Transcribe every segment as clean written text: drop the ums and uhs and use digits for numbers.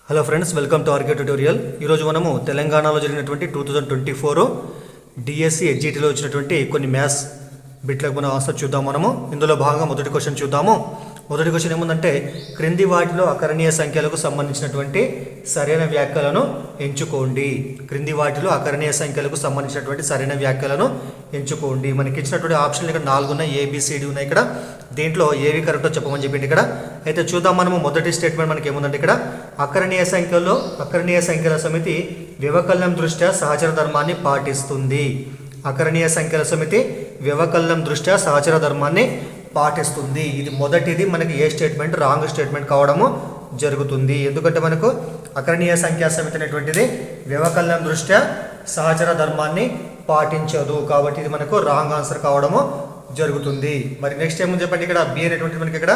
Hello friends, welcome to RK tutorial. ఈరోజు మనము తెలంగాణలో జరిగినటువంటి 2024 డిఎస్సి ఎడ్జిటీలో వచ్చినటువంటి కొన్ని మ్యాథ్స్ బిట్లకు మనం ఆన్సర్ చూద్దాం. మనము ఇందులో భాగంగా మొదటి క్వశ్చన్ చూద్దాము. మొదటి క్వశ్చన్ ఏముందంటే, క్రింది వాటిలో అకరణీయ సంఖ్యలకు సంబంధించినటువంటి సరైన వ్యాఖ్యలను ఎంచుకోండి. క్రింది వాటిలో అకరణీయ సంఖ్యలకు సంబంధించినటువంటి సరైన వ్యాఖ్యలను ఎంచుకోండి. మనకి ఇచ్చినటువంటి ఆప్షన్లు ఇక్కడ 4 ఉన్నాయి, ఏబిసిడి ఉన్నాయి. ఇక్కడ దీంట్లో ఏవి కరెక్టో చెప్పమని చెప్పింది ఇక్కడ. అయితే చూద్దాం మనము. మొదటి స్టేట్మెంట్ మనకి ఏముందంటే, ఇక్కడ అకరణీయ సంఖ్యల సమితి వ్యవకలనం దృష్ట్యా సహచర ధర్మాన్ని పాటిస్తుంది. అకరణీయ సంఖ్యల సమితి వ్యవకలనం దృష్ట్యా సహచర ధర్మాన్ని పాటిస్తుంది. ఇది మొదటిది మనకి ఏ స్టేట్మెంట్ రాంగ్ స్టేట్మెంట్ కావడము జరుగుతుంది. ఎందుకంటే మనకు అకరణీయ సంఖ్యా సమితి అనేటువంటిది వ్యవకలనం దృష్ట్యా సహచర ధర్మాన్ని పాటించదు, కాబట్టి ఇది మనకు రాంగ్ ఆన్సర్ కావడము జరుగుతుంది. మరి నెక్స్ట్ ఏముంది చెప్పండి. ఇక్కడ బి అనేటువంటిది మనకి ఇక్కడ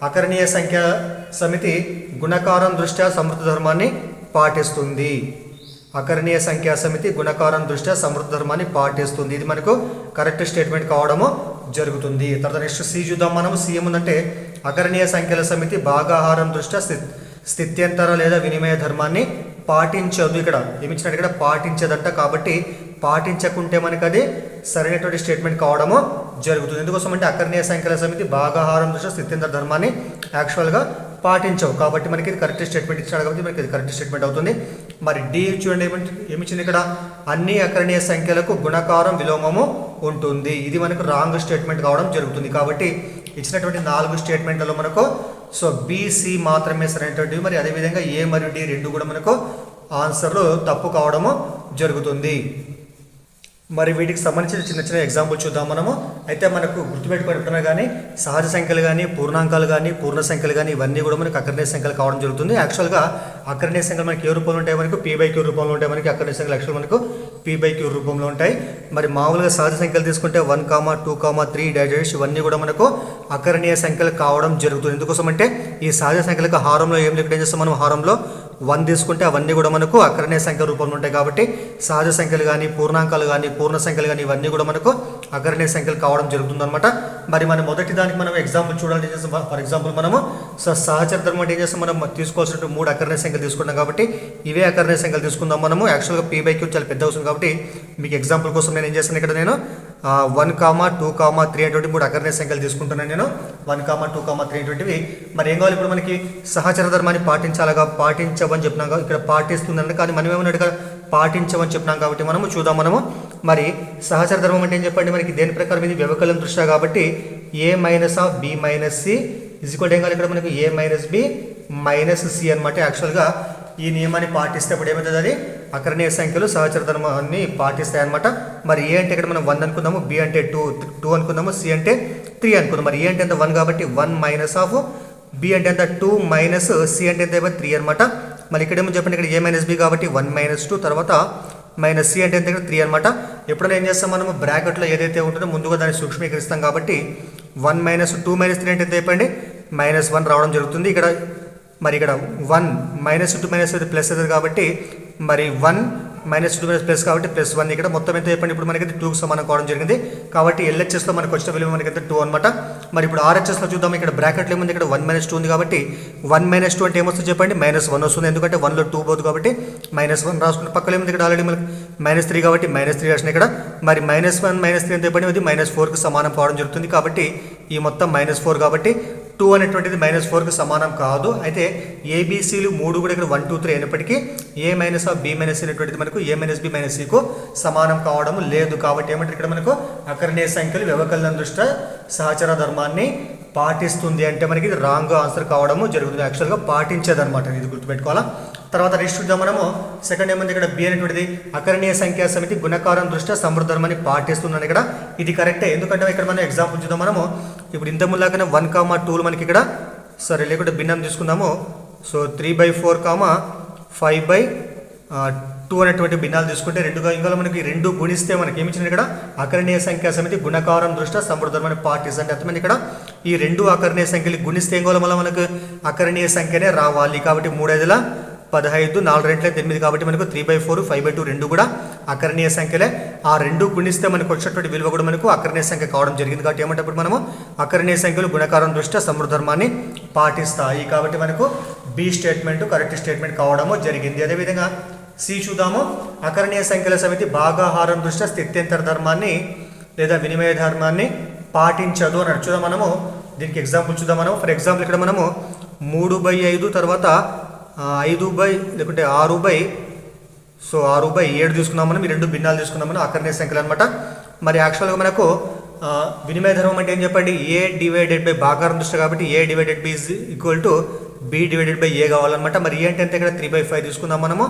అకరణీయ సంఖ్యా సమితి గుణకారం దృష్ట్యా సమృద్ధ ధర్మాన్ని పాటిస్తుంది. అకరణీయ సంఖ్యా సమితి గుణకారం దృష్ట్యా సమృద్ధ ధర్మాన్ని పాటిస్తుంది. ఇది మనకు కరెక్ట్ స్టేట్మెంట్ కావడము జరుగుతుంది. తర్వాత నెక్స్ట్ సి చూద్దాం మనం. సి ఏముందంటే, అకరణీయ సంఖ్యల సమితి భాగాహారం దృష్ట్యా స్థిత్యంతర లేదా వినిమయ ధర్మాన్ని పాటించదు. ఇక్కడ ఏమిచ్చినట్టు ఇక్కడ పాటించదంట, కాబట్టి పాటించకుంటే మనకు అది సరైనటువంటి స్టేట్మెంట్ కావడము జరుగుతుంది. ఎందుకోసం అంటే అకరణీయ సంఖ్యల సమితి భాగాహారం దృష్ట్యా స్థిత్యంతర ధర్మాన్ని యాక్చువల్గా పాటించవు, కాబట్టి మనకి ఇది కరెక్ట్ స్టేట్మెంట్ ఇచ్చాడు, కాబట్టి మనకి ఇది కరెక్ట్ స్టేట్మెంట్ అవుతుంది. మరి డి చూడండి ఏమిచ్చింది ఇక్కడ, అన్ని అకరణీయ సంఖ్యలకు గుణకారం విలోమము ఉంటుంది. ఇది మనకు రాంగ్ స్టేట్మెంట్ కావడం జరుగుతుంది. కాబట్టి ఇచ్చినటువంటి 4 స్టేట్మెంట్లలో మనకు బిసి మాత్రమే సరైనటువంటివి. మరి అదేవిధంగా ఏ మరియు డి రెండు కూడా మనకు ఆన్సర్లు తప్పు కావడము జరుగుతుంది. మరి వీటికి సంబంధించిన చిన్న చిన్న ఎగ్జాంపుల్ చూద్దాం మనము. అయితే మనకు గుర్తుపెట్టుకుంటున్నా కానీ సహజ సంఖ్యలు కానీ పూర్ణాంకాలు కానీ పూర్ణ సంఖ్యలు కానీ ఇవన్నీ కూడా మనకు అకరణీయ సంఖ్యలు కావడం జరుగుతుంది. యాక్చువల్గా అకరణీయ సంఖ్యలు మనకి ఏ రూపంలో ఉంటాయి, మనకు p/q రూపంలో ఉంటాయి. మనకి అకరణీయ సంఖ్యలు యాక్చువల్ మనకు p/q రూపంలో ఉంటాయి. మరి మామూలుగా సహజ సంఖ్యలు తీసుకుంటే 1, 2, 3 ఇవన్నీ కూడా మనకు అకరణీయ సంఖ్యలు కావడం జరుగుతుంది. ఎందుకోసం అంటే ఈ సహజ సంఖ్యలకు హారంలో ఏం లెక్క చేస్తాం మనం, హారంలో 1 తీసుకుంటే అవన్నీ కూడా మనకు అకరణీయ సంఖ్య రూపంలో ఉంటాయి. కాబట్టి సహజ సంఖ్యలు కానీ పూర్ణాంకాలు కానీ పూర్ణ సంఖ్యలు కానీ ఇవన్నీ కూడా మనకు అకరణీయ సంఖ్యలు కావడం జరుగుతుంది అనమాట. మరి మన మొదటి దానికి మనం ఎగ్జాంపుల్ చూడాలి. ఫర్ ఎగ్జాంపుల్ మనము సహచర ధర్మం అంటే ఏం చేస్తాం, మనం తీసుకోవాల్సిన 3 అకరణీయ సంఖ్యలు తీసుకుంటాం. కాబట్టి ఇవే అకరణీయ సంఖ్యలు తీసుకుందాం మనము. యాక్చువల్గా p/q చాలా పెద్ద అవుతుంది, కాబట్టి మీకు ఎగ్జాంపుల్ కోసం నేను ఏం చేస్తాను, ఇక్కడ నేను 1, 2, 3 అటువంటి 3 అకరణీయ సంఖ్యలు తీసుకుంటున్నాను నేను. 1, 2, 3 అటువంటివి. మరి ఏం కావాలి ఇప్పుడు మనకి, సహచర ధర్మాన్ని పాటించవని చెప్పినాం, ఇక్కడ పాటిస్తుందండి, కానీ మనం ఏమన్నట్టుగా పాటించమని చెప్పినాం. కాబట్టి మనము చూద్దాం మనము. మరి సహచర ధర్మం అంటే ఏం చెప్పండి, మనకి దేని ప్రకారం ఇది వ్యవకలనం దృష్ట్యా, కాబట్టి a - b - c ఏం కావాలి ఇక్కడ మనకి a - b - c అనమాట. యాక్చువల్గా ఈ నియమాన్ని పాటిస్తే అప్పుడు ఏమవుతుంది, అది అకరణీయ సంఖ్యలు సహచర ధర్మాన్ని పాటిస్తాయి అనమాట. మరి ఏ అంటే ఇక్కడ మనం 1 అనుకుందాము, బి అంటే 2 అనుకుందాము, సి అంటే 3 అనుకుందాం. మరి ఏ అంటే ఎంత 1 కాబట్టి 1 - బి అంటే ఎంత 2 - సి అంటే ఎంత 3 అనమాట. మరి ఇక్కడ ఏమో చెప్పండి, ఇక్కడ a - b కాబట్టి 1 - 2 తర్వాత మైనస్ సి అంటే ఎంత 3 అనమాట. ఎప్పుడైనా ఏం చేస్తాం మనము, బ్రాకెట్లో ఏదైతే ఉంటుందో ముందుగా దాన్ని సూక్ష్మీకరిస్తాం. కాబట్టి 1 - 2 - 3 అంటే ఎంత చెప్పండి, -1 రావడం జరుగుతుంది. ఇక్కడ మరి ఇక్కడ 1 - 2 - 3 ప్లస్ అవుతుంది, కాబట్టి మరి 1 - 2 ప్లస్ కాబట్టి +1. ఇక్కడ మొత్తం ఎంత చెప్పండి, ఇప్పుడు మనకి 2కి సమానం కావడం జరిగింది. కాబట్టి ఎల్హెచ్ఎస్లో మనకు వచ్చిన విలువ మనకి ఎంత 2 అనమాట. మరి ఇప్పుడు ఆర్హెచ్ఎస్లో చూద్దాం. ఇక్కడ బ్రాకెట్లో ఏముంది, ఇక్కడ 1 - 2 ఉంది, కాబట్టి 1 - 2 అంటే ఏమొస్తుంది చెప్పండి, -1 వస్తుంది. ఎందుకంటే 1లో 2 పోదు, కాబట్టి -1 రాసుకుంటే పక్కన ఏముంది, ఇక్కడ ఆల్రెడీ మనకి -3 కాబట్టి -3 రాసిన ఇక్కడ. మరి -1 - 3 ఎంత చెప్పండి, అది -4కి సమానం కావడం జరుగుతుంది. కాబట్టి ఈ మొత్తం -4 కాబట్టి 2 అనేటువంటిది -4కి సమానం కాదు. అయితే ఏబిసిలు 3 కూడా ఇక్కడ 1, 2, 3 అయినప్పటికీ a - b - c అనేటువంటిది మనకు a - b - c కు సమానం కావడం లేదు. కాబట్టి ఏమంటే ఇక్కడ మనకు అకరణీయ సంఖ్యలు వ్యవకలనం దృష్ట్యా సహచర ధర్మాన్ని పాటిస్తుంది అంటే మనకి ఇది రాంగ్ ఆన్సర్ కావడము జరుగుతుంది. యాక్చువల్గా పాటించేదన్నమాట, ఇది గుర్తుపెట్టుకోవాలా. తర్వాత నెక్స్ట్ చూద్దాం మనము. సెకండ్ ఏమంది ఇక్కడ బి అనేటువంటిది అకరణీయ సంఖ్యా సమితి గుణకారం దృష్ట్యా సమృద్ధ ధర్మాన్ని పాటిస్తుందని ఇక్కడ. ఇది కరెక్టే, ఎందుకంటే ఇక్కడ మనం ఎగ్జాంపుల్ చూద్దాం మనము. ఇప్పుడు ఇంత ముందులాగానే 1, 2 మనకి ఇక్కడ సరే లేకుంటే భిన్నం తీసుకుందాము. 3/4, 5/2 అనేటువంటి భిన్నాలు తీసుకుంటే ఇంకా మనకి 2 గుణిస్తే మనకి ఏమి ఇచ్చింది, ఇక్కడ అకరణీయ సంఖ్యా సమితి గుణకారం దృష్ట్యా సమృద్ధ ధర్మాన్ని పాటిస్తుంది అంటే అర్థమైంది. ఇక్కడ ఈ 2 అకరణీయ సంఖ్యలు గుణిస్తే ఏం కావాలి, మళ్ళీ మనకు అకరణీయ సంఖ్యనే రావాలి. కాబట్టి 3 × 5 = 15, 4 రెంట్లే 8 కాబట్టి మనకు 3/4, 5/2 రెండు కూడా అకరణీయ సంఖ్యలే. ఆ రెండు గుణిస్తే మనకు వచ్చేటువంటి విలువ కూడా మనకు అకరణీయ సంఖ్య కావడం జరిగింది. కాబట్టి ఏమంటే మనము అకరణీయ సంఖ్యలు గుణకారం దృష్ట్యా సమృద్ధర్మాన్ని పాటిస్తాయి. కాబట్టి మనకు బి స్టేట్మెంట్ కరెక్ట్ స్టేట్మెంట్ కావడము జరిగింది. అదేవిధంగా సి చూద్దాము. అకరణీయ సంఖ్యల సమితి భాగాహారం దృష్ట్యా స్థిత్యంతర ధర్మాన్ని లేదా వినిమయ ధర్మాన్ని పాటించదు అని చూద్దాం. మనము దీనికి ఎగ్జాంపుల్ చూద్దాం. మనం ఫర్ ఎగ్జాంపుల్ ఇక్కడ మనము 3/5 తర్వాత 5 లేకుంటే 6/7 తీసుకున్నాం. మనం ఈ రెండు భిన్నాలు తీసుకున్నాం మనం అకరణీయ సంఖ్యలు అనమాట. మరి యాక్చువల్గా మనకు వినిమయ ధర్మం అంటే ఏం చెప్పండి, ఏ డివైడెడ్ బై భాగారం దృష్టి కాబట్టి A divided by is equal to B divided by A కావాలన్నమాట. మరి ఏ అంటే ఎంత, ఇక్కడ 3/5 తీసుకుందాం మనము.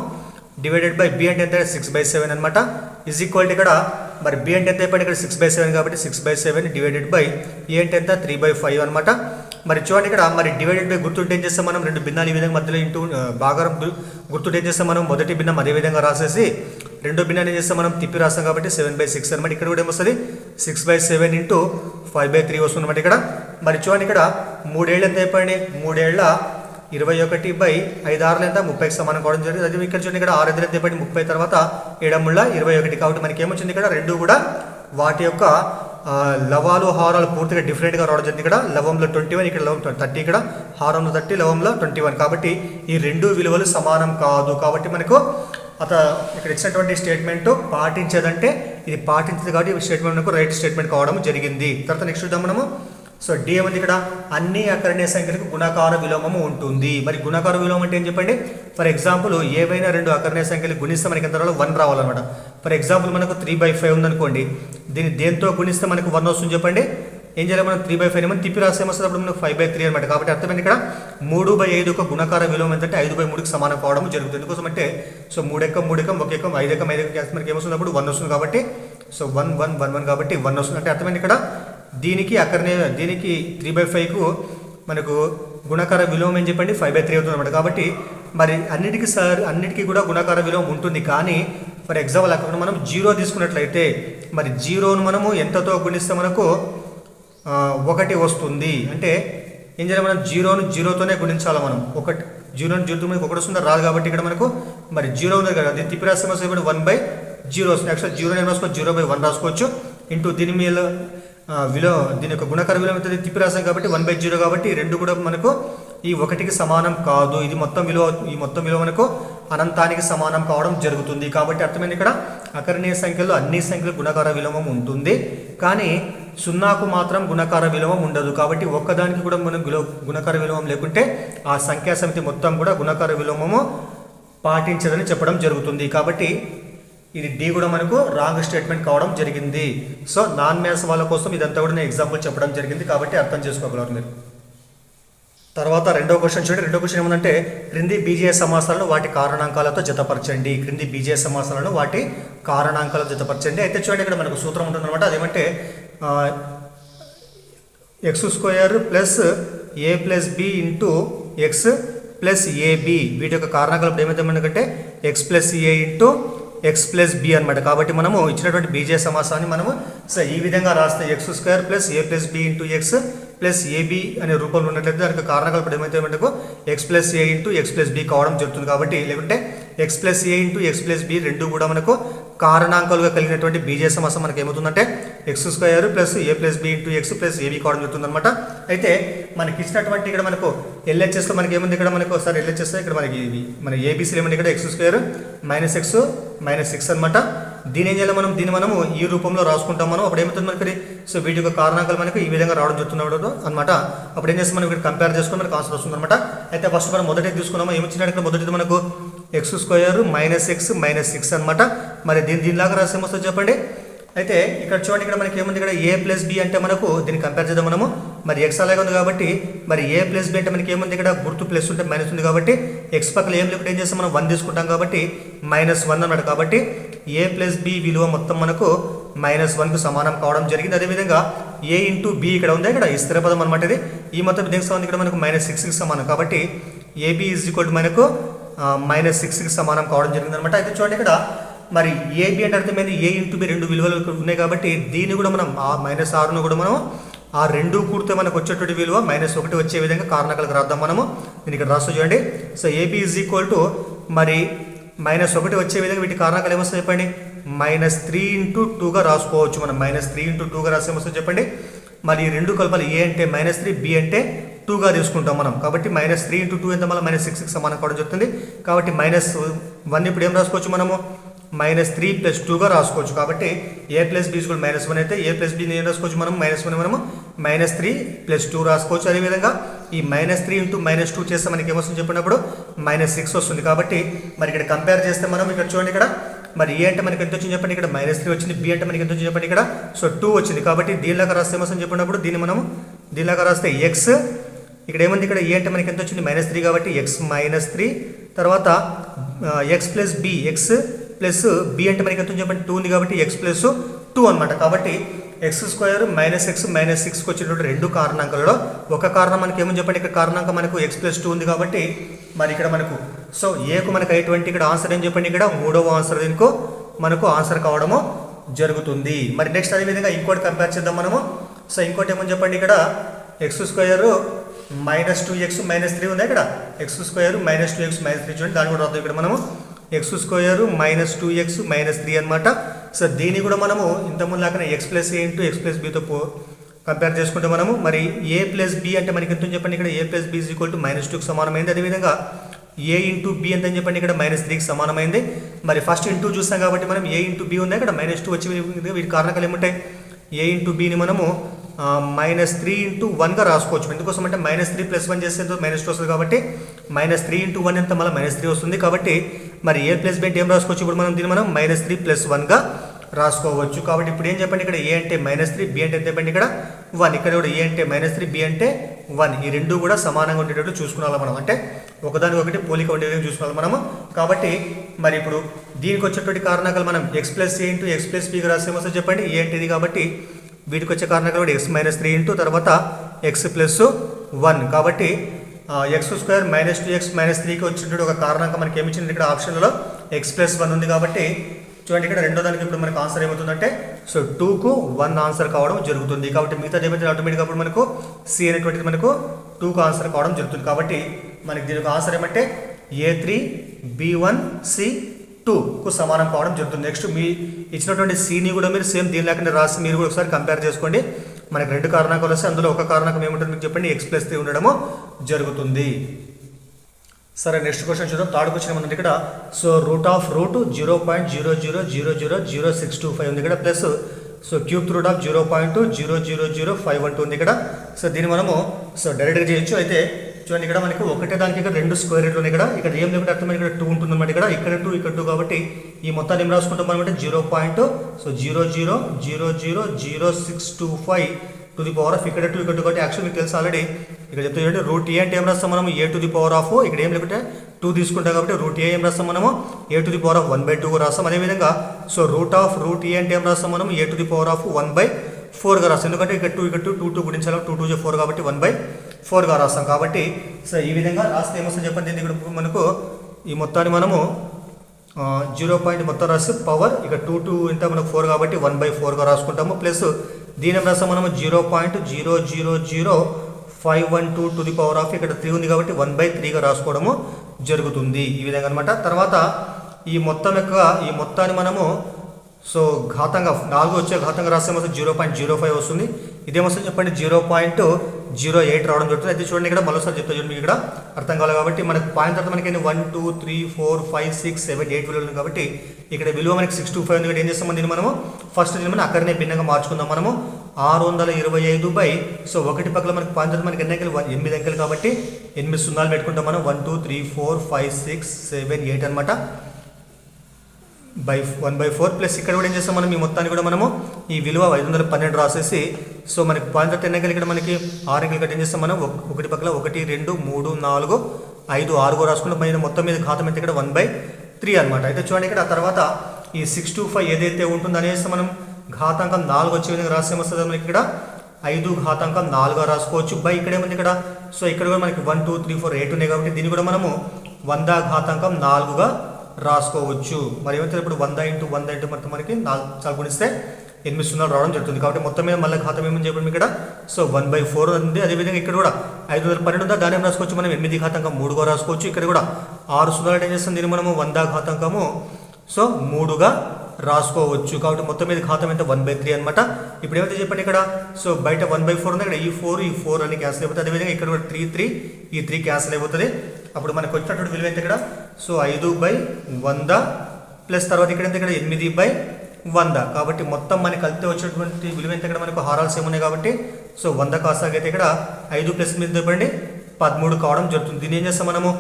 డివైడెడ్ బై బి అంటే ఎంత, 6/7 అనమాట. ఈజ్ ఈక్వల్ ఇక్కడ మరి బి అంటే ఎంత అయిపోయింది, ఇక్కడ 6/7 కాబట్టి 6/7 డివైడెడ్ బై ఏ అంటే ఎంత 3/5 అనమాట. మరి చూడండి ఇక్కడ మరి డివైడెడ్ బై గుర్తుంటే ఏం చేస్తాం మనం, రెండు భిన్నాలు ఈ విధంగా మధ్యలో ఇంటూ భాగారం గుర్తుంటే ఏం చేస్తాం మనం, మొదటి భిన్నం అదే విధంగా రాసేసి రెండో భిన్నాన్ని ఏం చేస్తాం మనం తిప్పి రాస్తాం కాబట్టి 7/6 అనమాట. ఇక్కడ కూడా ఏమొస్తుంది 6/7 ఇంటూ 5/3 వస్తుంది అనమాట ఇక్కడ. మరి చూడండి ఇక్కడ 3 ఏళ్ళు ఎంత అయిపోయింది, 3 ఏళ్ళ 21/5 6 ఎంత 30కి సమానం కావడం జరిగింది. అదే ఇక్కడ చూడండి ఇక్కడ 6 ఎంత అయిపోయింది 30 తర్వాత 7 21 కాబట్టి మనకి ఏమొచ్చింది ఇక్కడ రెండు కూడా వాటి యొక్క లవాలు హారాలు పూర్తిగా డిఫరెంట్గా రావడం జరిగింది. ఇక్కడ లవంలో 21, ఇక్కడ లవం 30, ఇక్కడ హారంలో 30, లవంలో 21 కాబట్టి ఈ రెండు విలువలు సమానం కాదు. కాబట్టి మనకు ఇక్కడ ఇచ్చినటువంటి స్టేట్మెంట్ పాటించేదంటే ఇది పాటించదు కాబట్టి ఈ స్టేట్మెంట్ మనకు రైట్ స్టేట్మెంట్ కావడం జరిగింది. తర్వాత నెక్స్ట్ చూద్దాం మనము. సో డి ఏమంది ఇక్కడ అన్ని అకరణీయ సంఖ్యలకు గుణకార విలోమము ఉంటుంది. మరి గుణకార విలోమం అంటే ఏం చెప్పండి, ఫర్ ఎగ్జాంపుల్ ఏవైనా రెండు అకరణీయ సంఖ్యలు గుణిస్తే మనకి ఎంత 1 రావాలన్నమాట. ఫర్ ఎగ్జాంపుల్ మనకు 3/5 ఉందనుకోండి, దీన్ని దేంతో గుణిస్తే మనకు 1 వస్తుంది చెప్పండి. ఏం చేయాలి మనం 3/5 ఏమని తిప్పి రాస్తే ఏమొస్తుంది అప్పుడు మనకు 5/3 అనమాట. కాబట్టి అర్థమైంది ఇక్కడ 3/5 యొక్క గుణకార విలోమం ఏంటంటే 5/3కి సమానం కావడం జరుగుతుంది. ఎందుకోసం అంటే సో 3 ఎక్కం 3 ఎక్కం 1 ఎక్కం 5 ఎక్కం 5 ఎక్కం చేస్తే మనకి ఏమొస్తుంది అప్పుడు 1 వస్తుంది. కాబట్టి సో 1 1 1 1 కాబట్టి 1 వస్తుంది. అంటే అర్థమైంది ఇక్కడ దీనికి 3/5కు మనకు గుణకార విలోమం ఏం చెప్పండి 5/3 అవుతుంది అనమాట. కాబట్టి మరి అన్నిటికీ కూడా గుణకార విలోమం ఉంటుంది. కానీ ఫర్ ఎగ్జాంపుల్ అక్కడ మనం 0 తీసుకున్నట్లయితే మరి 0ను మనము ఎంతతో గుణిస్తే మనకు 1 వస్తుంది. అంటే ఏం చేయాలి మనం 0ను 0తోనే గుణించాలి. మనం 0ను 0తో మనకు 1 వస్తుందా రాదు. కాబట్టి ఇక్కడ మనకు మరి 0 ఉంది కదా, దీన్ని తిప్పి రాస్తే మనకు 1/0 వస్తుంది. యాక్చువల్ 0 నేను రాసుకోవచ్చు 0/1 రాసుకోవచ్చు ఇంటూ దీని మీద దీని యొక్క గుణకార విలువ తిప్పి రాసాం కాబట్టి 1/0 కాబట్టి రెండు కూడా మనకు ఈ 1కి సమానం కాదు. ఈ మొత్తం విలువ మనకు అనంతానికి సమానం కావడం జరుగుతుంది. కాబట్టి అర్థమైంది ఇక్కడ అకరణీయ సంఖ్యలో అన్ని సంఖ్యలు గుణకార విలోమం ఉంటుంది, కానీ 0కు మాత్రం గుణకార విలోమం ఉండదు. కాబట్టి ఒక్కదానికి కూడా మనం గుణకార విలోమం లేకుంటే ఆ సంఖ్యా సమితి మొత్తం కూడా గుణకార విలోమము పాటించదని చెప్పడం జరుగుతుంది. కాబట్టి ఇది డి కూడా మనకు రాంగ్ స్టేట్మెంట్ కావడం జరిగింది. సో నాన్ మ్యాథ్స్ వాళ్ళ కోసం ఇదంతా కూడా నేను ఎగ్జాంపుల్ చెప్పడం జరిగింది కాబట్టి అర్థం చేసుకోగలరు మీరు. తర్వాత రెండో క్వశ్చన్ చూడండి. రెండో క్వశ్చన్ ఏమంటే క్రింది బీజీయ సమాసాలను వాటి కారణాంకాలతో జతపరచండి. క్రింది బీజీయ సమాసాలను వాటి కారణాంకాలతో జతపరచండి. అయితే చూడండి ఇక్కడ మనకు సూత్రం ఉంటుంది అనమాట. అదేమంటే x² + a + b into x + ab వీటి యొక్క కారణాంకాలు ఇప్పుడు ఏమైతే మనకంటే x + a into x + b అనమాట. కాబట్టి మనము ఇచ్చినటువంటి బీజీయ సమాసాన్ని మనము ఈ విధంగా రాస్తే x² + a + b into x + ab అనే రూపంలో ఉన్నట్లయితే దానికి కారణాలు ఇప్పుడు ఏమైతే మనకు x + a into x + b కావడం జరుగుతుంది. కాబట్టి లేకుంటే x + a into x + b రెండు కూడా మనకు కారణాంకాలుగా కలిగినటువంటి బీజీయ సమాసం మనకి ఏమవుతుందంటే x² + a + b into x + ab కావడం జరుగుతుంది అనమాట. అయితే మనకి ఇచ్చినటువంటి ఇక్కడ మనకు LHSలో మనకి ఏముంది, ఇక్కడ మనకు ఒకసారి LHS ఇక్కడ మనకి మన ABCలో ఏముంది ఇక్కడ x² - x - 6 అనమాట. దీని ఏం చేయాలి మనం, దీన్ని మనము ఈ రూపంలో రాసుకుంటాం మనం. అప్పుడు ఏమవుతుంది మనకి సో వీటి యొక్క కారణాంకాలు మనకు ఈ విధంగా రావడం జరుగుతున్నాడు అనమాట. అప్పుడు ఏం చేస్తాం మనం ఇక్కడ కంపేర్ చేసుకుని మనకు ఆన్సర్ వస్తుంది అనమాట. అయితే ఫస్ట్ మనం మొదటి తీసుకున్నాము. ఏమొచ్చినట్టు ఇక్కడ మొదటిది మనకు x² - x - 6 అనమాట. మరి దీనిలాగా రాసి ఏమొస్తుంది చెప్పండి. అయితే ఇక్కడ చూడండి ఇక్కడ మనకి ఏముంది, ఇక్కడ a + b అంటే మనకు దీన్ని కంపేర్ చేద్దాం మనము. మరి x అలాగే ఉంది కాబట్టి మరి a + b అంటే మనకి ఏముంది, ఇక్కడ గుర్తు ప్లస్ ఉంటే మైనస్ ఉంది కాబట్టి x పక్కన ఏం లేకుండా ఏం చేస్తాం మనం 1 తీసుకుంటాం కాబట్టి -1 అన్నమాట. కాబట్టి a + b విలువ మొత్తం మనకు -1కు సమానం కావడం జరిగింది. అదేవిధంగా a ఇంటూ b ఇక్కడ ఉంది, ఇక్కడ ఈ స్థిర పదం అనమాట. ఇది ఈ మొత్తం దేనికి సమానం, ఇక్కడ మనకు -6కి సమానం. కాబట్టి ab = మనకు -6కి సమానం కావడం జరిగింది అనమాట. అయితే చూడండి ఇక్కడ మరి ఏబి అంటే అర్థమైంది a ఇంటూ b రెండు విలువలు ఉన్నాయి కాబట్టి దీన్ని కూడా మనం ఆ -6ను కూడా మనం ఆ రెండు కూడితే మనకు వచ్చేటువంటి విలువ -1 వచ్చే విధంగా కారణాలకు రాద్దాం మనము. నేను ఇక్కడ రాస్తూ చూడండి. So AB is equal to మరి -1 వచ్చే విధంగా వీటి కారణాలు ఏమొస్తాయి చెప్పండి. -3 × 2గా రాసుకోవచ్చు. మనం -3 × 2గా రాస్తే ఏమొస్తుంది చెప్పండి. మరి ఈ రెండు కలపాలి. ఏ అంటే -3, బి అంటే 2గా తీసుకుంటాం మనం. కాబట్టి -3 × 2 ఎంత మళ్ళీ -6కి సమానం కావడం జరుగుతుంది. కాబట్టి -1 ఇప్పుడు ఏం రాసుకోవచ్చు మనము -3 + 2గా రాసుకోవచ్చు. కాబట్టి a + b = -1 అయితే a + b ఏం రాసుకోవచ్చు మనం -1 మనము -3 + 2 రాసుకోవచ్చు. అదేవిధంగా ఈ -3 × -2 చేస్తే మనకి ఏమొస్తుంది చెప్పినప్పుడు -6 వస్తుంది. కాబట్టి మరి ఇక్కడ కంపేర్ చేస్తే మనం ఇక్కడ చూడండి, ఇక్కడ మరి ఏ అంటే మనకి ఎంత వచ్చింది చెప్పండి. ఇక్కడ -3 వచ్చింది. బి అంటే మనకి ఎంత వచ్చింది చెప్పండి. ఇక్కడ సో 2 వచ్చింది. కాబట్టి దీనిలాగా రాస్తే ఏమొస్తుంది చెప్పినప్పుడు దీన్ని మనం దీనిలాగా రాస్తే x ఇక్కడ ఏముంది. ఇక్కడ ఏ అంటే మనకి ఎంత వచ్చింది -3 కాబట్టి x -3 తర్వాత x + b x plus b అంటే మనకి ఎంత చెప్పండి 2 ఉంది కాబట్టి x + 2 అనమాట. కాబట్టి x² - x - 6కి వచ్చినటువంటి రెండు కారణాంకాలలో ఒక కారణం మనకి ఏమని చెప్పండి. ఇక్కడ కారణాంకం మనకు x + 2 ఉంది కాబట్టి మరి ఇక్కడ మనకు సో ఏకు మనకు అయ్యేటువంటి ఇక్కడ ఆన్సర్ ఏం చెప్పండి. ఇక్కడ మూడవ ఆన్సర్ దీనికో మనకు ఆన్సర్ కావడము జరుగుతుంది. మరి నెక్స్ట్ అదేవిధంగా ఇంకోటి కంపేర్ చేద్దాం మనము. సో ఇంకోటి ఏమని చెప్పండి. ఇక్కడ x² - 2x - 3 ఉంది. ఇక్కడ x² - 2x - 3 చూడండి. దాన్ని కూడా రాద్దాం. ఇక్కడ మనము x² - 2x - 3 అనమాట. సో దీన్ని కూడా మనము ఇంతకుముందు లాగానే x + a × x + bతో కంపేర్ చేసుకుంటే మనము మరి a + b అంటే మనకి ఎంత చెప్పండి. ఇక్కడ a + b = -2కి సమానమైంది. అదేవిధంగా a × b ఎంత చెప్పండి. ఇక్కడ -3కి సమానమైంది. మరి ఫస్ట్ ఇంటూ చూస్తాం కాబట్టి మనం a × b ఉంది. ఇక్కడ -2 వచ్చి వీటి కారణాలు ఏముంటాయి. a × bని మనము -3 × 1గా రాసుకోవచ్చు. ఎందుకోసం అంటే -3 + 1 చేస్తే -2 వస్తుంది కాబట్టి -3 × 1 ఎంత మళ్ళీ -3 వస్తుంది. కాబట్టి మరి a + b అంటే ఏం రాసుకోవచ్చు. ఇప్పుడు మనం దీన్ని మనం -3 + 1గా రాసుకోవచ్చు. కాబట్టి ఇప్పుడు ఏం చెప్పండి. ఇక్కడ a అంటే -3 b అంటే ఎంత చెప్పండి. ఇక్కడ 1 ఇక్కడ కూడా a అంటే -3 b అంటే 1 ఈ రెండు కూడా సమానంగా ఉండేటట్టు చూసుకోవాలి మనం. అంటే ఒకదానికి ఒకటి పోలిక ఉండేది చూసుకోవాలి మనము. కాబట్టి మరి ఇప్పుడు దీనికి వచ్చేటువంటి కారణాలు మనం x + a × x + b రాస్తే ఏమొస్తుంది చెప్పండి. a అంటే ఇది కాబట్టి వీటికి వచ్చే కారణాలు కూడా x -3 తర్వాత x + 1 కాబట్టి x² - 2x - 3కి వచ్చినటువంటి ఒక కారణాంకం మనకి ఏమి ఇచ్చింది. ఇక్కడ ఆప్షన్లో x + 1 ఉంది. కాబట్టి చూడండి ఇక్కడ రెండో దానికి ఇప్పుడు మనకు ఆన్సర్ ఏమవుతుందంటే సో 2కు 1 ఆన్సర్ కావడం జరుగుతుంది. కాబట్టి మిగతా ఏమైతే ఆటోమేటిక్గా అప్పుడు మనకు C అనేటువంటిది మనకు 2కు ఆన్సర్ కావడం జరుగుతుంది. కాబట్టి మనకి దీనికి ఆన్సర్ ఏమంటే A3 B1 C2కు సమానం కావడం జరుగుతుంది. నెక్స్ట్ మీ ఇచ్చినటువంటి Cని కూడా మీరు సేమ్ దీని లేకుండా రాసి మీరు కూడా ఒకసారి కంపేర్ చేసుకోండి. మనకి రెండు కారణాలు వస్తే అందులో ఒక కారణాంకం ఏముంటుంది మీకు చెప్పండి. x + 3 ఉండడము జరుగుతుంది. సరే నెక్స్ట్ క్వశ్చన్ చూద్దాం. థర్డ్ క్వశ్చన్ ఏమన్నా ఇక్కడ సో రూట్ 0.00000625 ఉంది ఇక్కడ plus so cube root of 0.000512 ఉంది ఇక్కడ. సో దీన్ని మనము సో డైరెక్ట్గా చేయొచ్చు. అయితే చూడండి ఇక్కడ మనకి ఒకటే దానికి ఇక్కడ రెండు స్క్వేర్ రూట్లు ఉన్నాయి. ఇక్కడ ఏం లేకుండా అర్థం ఇక్కడ 2 ఉంటుంది అనమాట. ఇక్కడ 2 ఇక్కడ 2 కాబట్టి ఈ మొత్తాన్ని ఏం రాసుకుంటాం మనం అంటే 0.00000625 టు ది పవర్ ఆఫ్ ఇక్కడ 2 ఇక్కడ 2 కాబట్టి యాక్చువల్ మీకు తెలుసు ఆల్రెడీ. ఇక్కడ చెప్తే చూడండి రూట్ ఏ అంటే ఏం రాస్తాం మనము a to the power of ఇక్కడ ఏం లేకుంటే 2 తీసుకుంటాం కాబట్టి రూట్ ఏ ఏం రాస్తాం మనము a to the power of 1/2 రాస్తాం. అదేవిధంగా సో రూట్ ఏ అంటే ఏం రాస్తాం మనం a to the power of 1/4గా రాస్తాం. ఎందుకంటే ఇక్కడ 2 ఇక్కడ 2 గుణించాలి 2 2 4 కాబట్టి 1/4గా రాస్తాం. కాబట్టి సో ఈ విధంగా రాస్తే ఏమొస్తుంది చెప్పండి. ఇక్కడ మనకు ఈ మొత్తాన్ని మనము 0. మొత్తం రాస్తే పవర్ ఇక 2 ఇంత మనకు 4 కాబట్టి 1/4గా రాసుకుంటాము. ప్లస్ దీని ఏం రాస్తాం మనము 0.000512 టు ది పవర్ ఆఫ్ ఇక్కడ 3 ఉంది కాబట్టి 1/3గా రాసుకోవడము జరుగుతుంది. ఈ విధంగా అనమాట. తర్వాత ఈ మొత్తాన్ని మనము సో ఘాతంగా 4 వచ్చే ఘాతంగా రాస్తే మొత్తం 0.05 వస్తుంది. ఇదేమొస్తుంది చెప్పండి 0.08 రావడం జరుగుతుంది. అయితే చూడండి ఇక్కడ మరోసారి చెప్తా చూడండి మీకు ఇక్కడ అర్థం కావాలి కాబట్టి మనకు పాయింట్ తర్వాత మనకి 1 2 3 4 5 6 7 8 విలువలు ఉంది కాబట్టి ఇక్కడ విలువ మనకి 625 ఉంది. ఇక్కడ ఏం చేస్తాం దీన్ని మనము ఫస్ట్ మనం అక్కడనే భిన్నంగా మార్చుకుందాం. మనము 625 సో ఒకటి పక్కన మనకి పాయింట్ తర్వాత మనకి ఎన్ని అంకెలు 8 అంకెలు కాబట్టి 8 సున్నాలు పెట్టుకుంటాం మనం 1 2 3 4 5 6 7 8 అనమాట. 1/4 ప్లస్ ఇక్కడ కూడా ఏం చేస్తాం మనం ఈ మొత్తాన్ని కూడా మనము ఈ విలువ 512 రాసేసి సో మనకి పాయింట్ 10 అంకెలు ఇక్కడ మనకి 6 అంకెలు కట్ ఏం చేస్తాం మనం ఒకటి పక్కన 1 2 3 4 5 6 రాసుకుంటాం. మన మొత్తం మీద ఘాతం అయితే ఇక్కడ 1/3 అనమాట. అయితే చూడండి ఇక్కడ ఆ తర్వాత ఈ 625 ఏదైతే ఉంటుందో అనేసి మనం ఘాతాంకం 4 వచ్చే విధంగా రాస్తే వస్తుంది మనకి ఇక్కడ 5 ఘాతాంకం 4గా రాసుకోవచ్చు. బై ఇక్కడ ఏముంది ఇక్కడ సో ఇక్కడ కూడా మనకి 1 2 3 4 8 ఉన్నాయి కాబట్టి దీన్ని కూడా మనము 100 ఘాతాంకం 4గా రాసుకోవచ్చు. మరి ఏమైతే ఇప్పుడు 100 × 100 మొత్తం మనకి 4 గుణిస్తే 8 సున్నాలు రావడం జరుగుతుంది. కాబట్టి మొత్తం మీద మళ్ళీ ఘాతం ఏమని చెప్పండి ఇక్కడ. సో 1/4 ఉంది. అదేవిధంగా ఇక్కడ కూడా 512 ఉందా, దాని ఏం రాసుకోవచ్చు మనం 8 ఘాతాంకం 3గా రాసుకోవచ్చు. ఇక్కడ కూడా 6 సున్నాలు ఏం చేస్తుంది, దీన్ని మనము 100 ఘాతాంకము సో 3గా రాసుకోవచ్చు. కాబట్టి మొత్తం మీద ఘాతం ఎంత 1/3 అనమాట. ఇప్పుడు ఏమైతే చెప్పండి ఇక్కడ. సో బయట 1/4 ఉంది, ఇక్కడ ఈ 4 అని క్యాన్సిల్ అయిపోతుంది. అదేవిధంగా ఇక్కడ కూడా 3 ఈ 3 క్యాన్సిల్ అయిపోతుంది. అప్పుడు మనకు వచ్చినటువంటి విలువ ఎంత ఇక్కడ. సో 5/100 ప్లస్ తర్వాత ఇక్కడ ఎంత ఇక్కడ 8/100. కాబట్టి మొత్తం మనకి కలిపితే వచ్చేటువంటి విలువ ఎంత ఇక్కడ మనకు హారాలు సేమ్ ఉన్నాయి కాబట్టి సో 100 కాసాగైతే ఇక్కడ 5 ప్లస్ మీద చెప్పండి 13 కావడం జరుగుతుంది. దీన్ని ఏం చేస్తాం మనము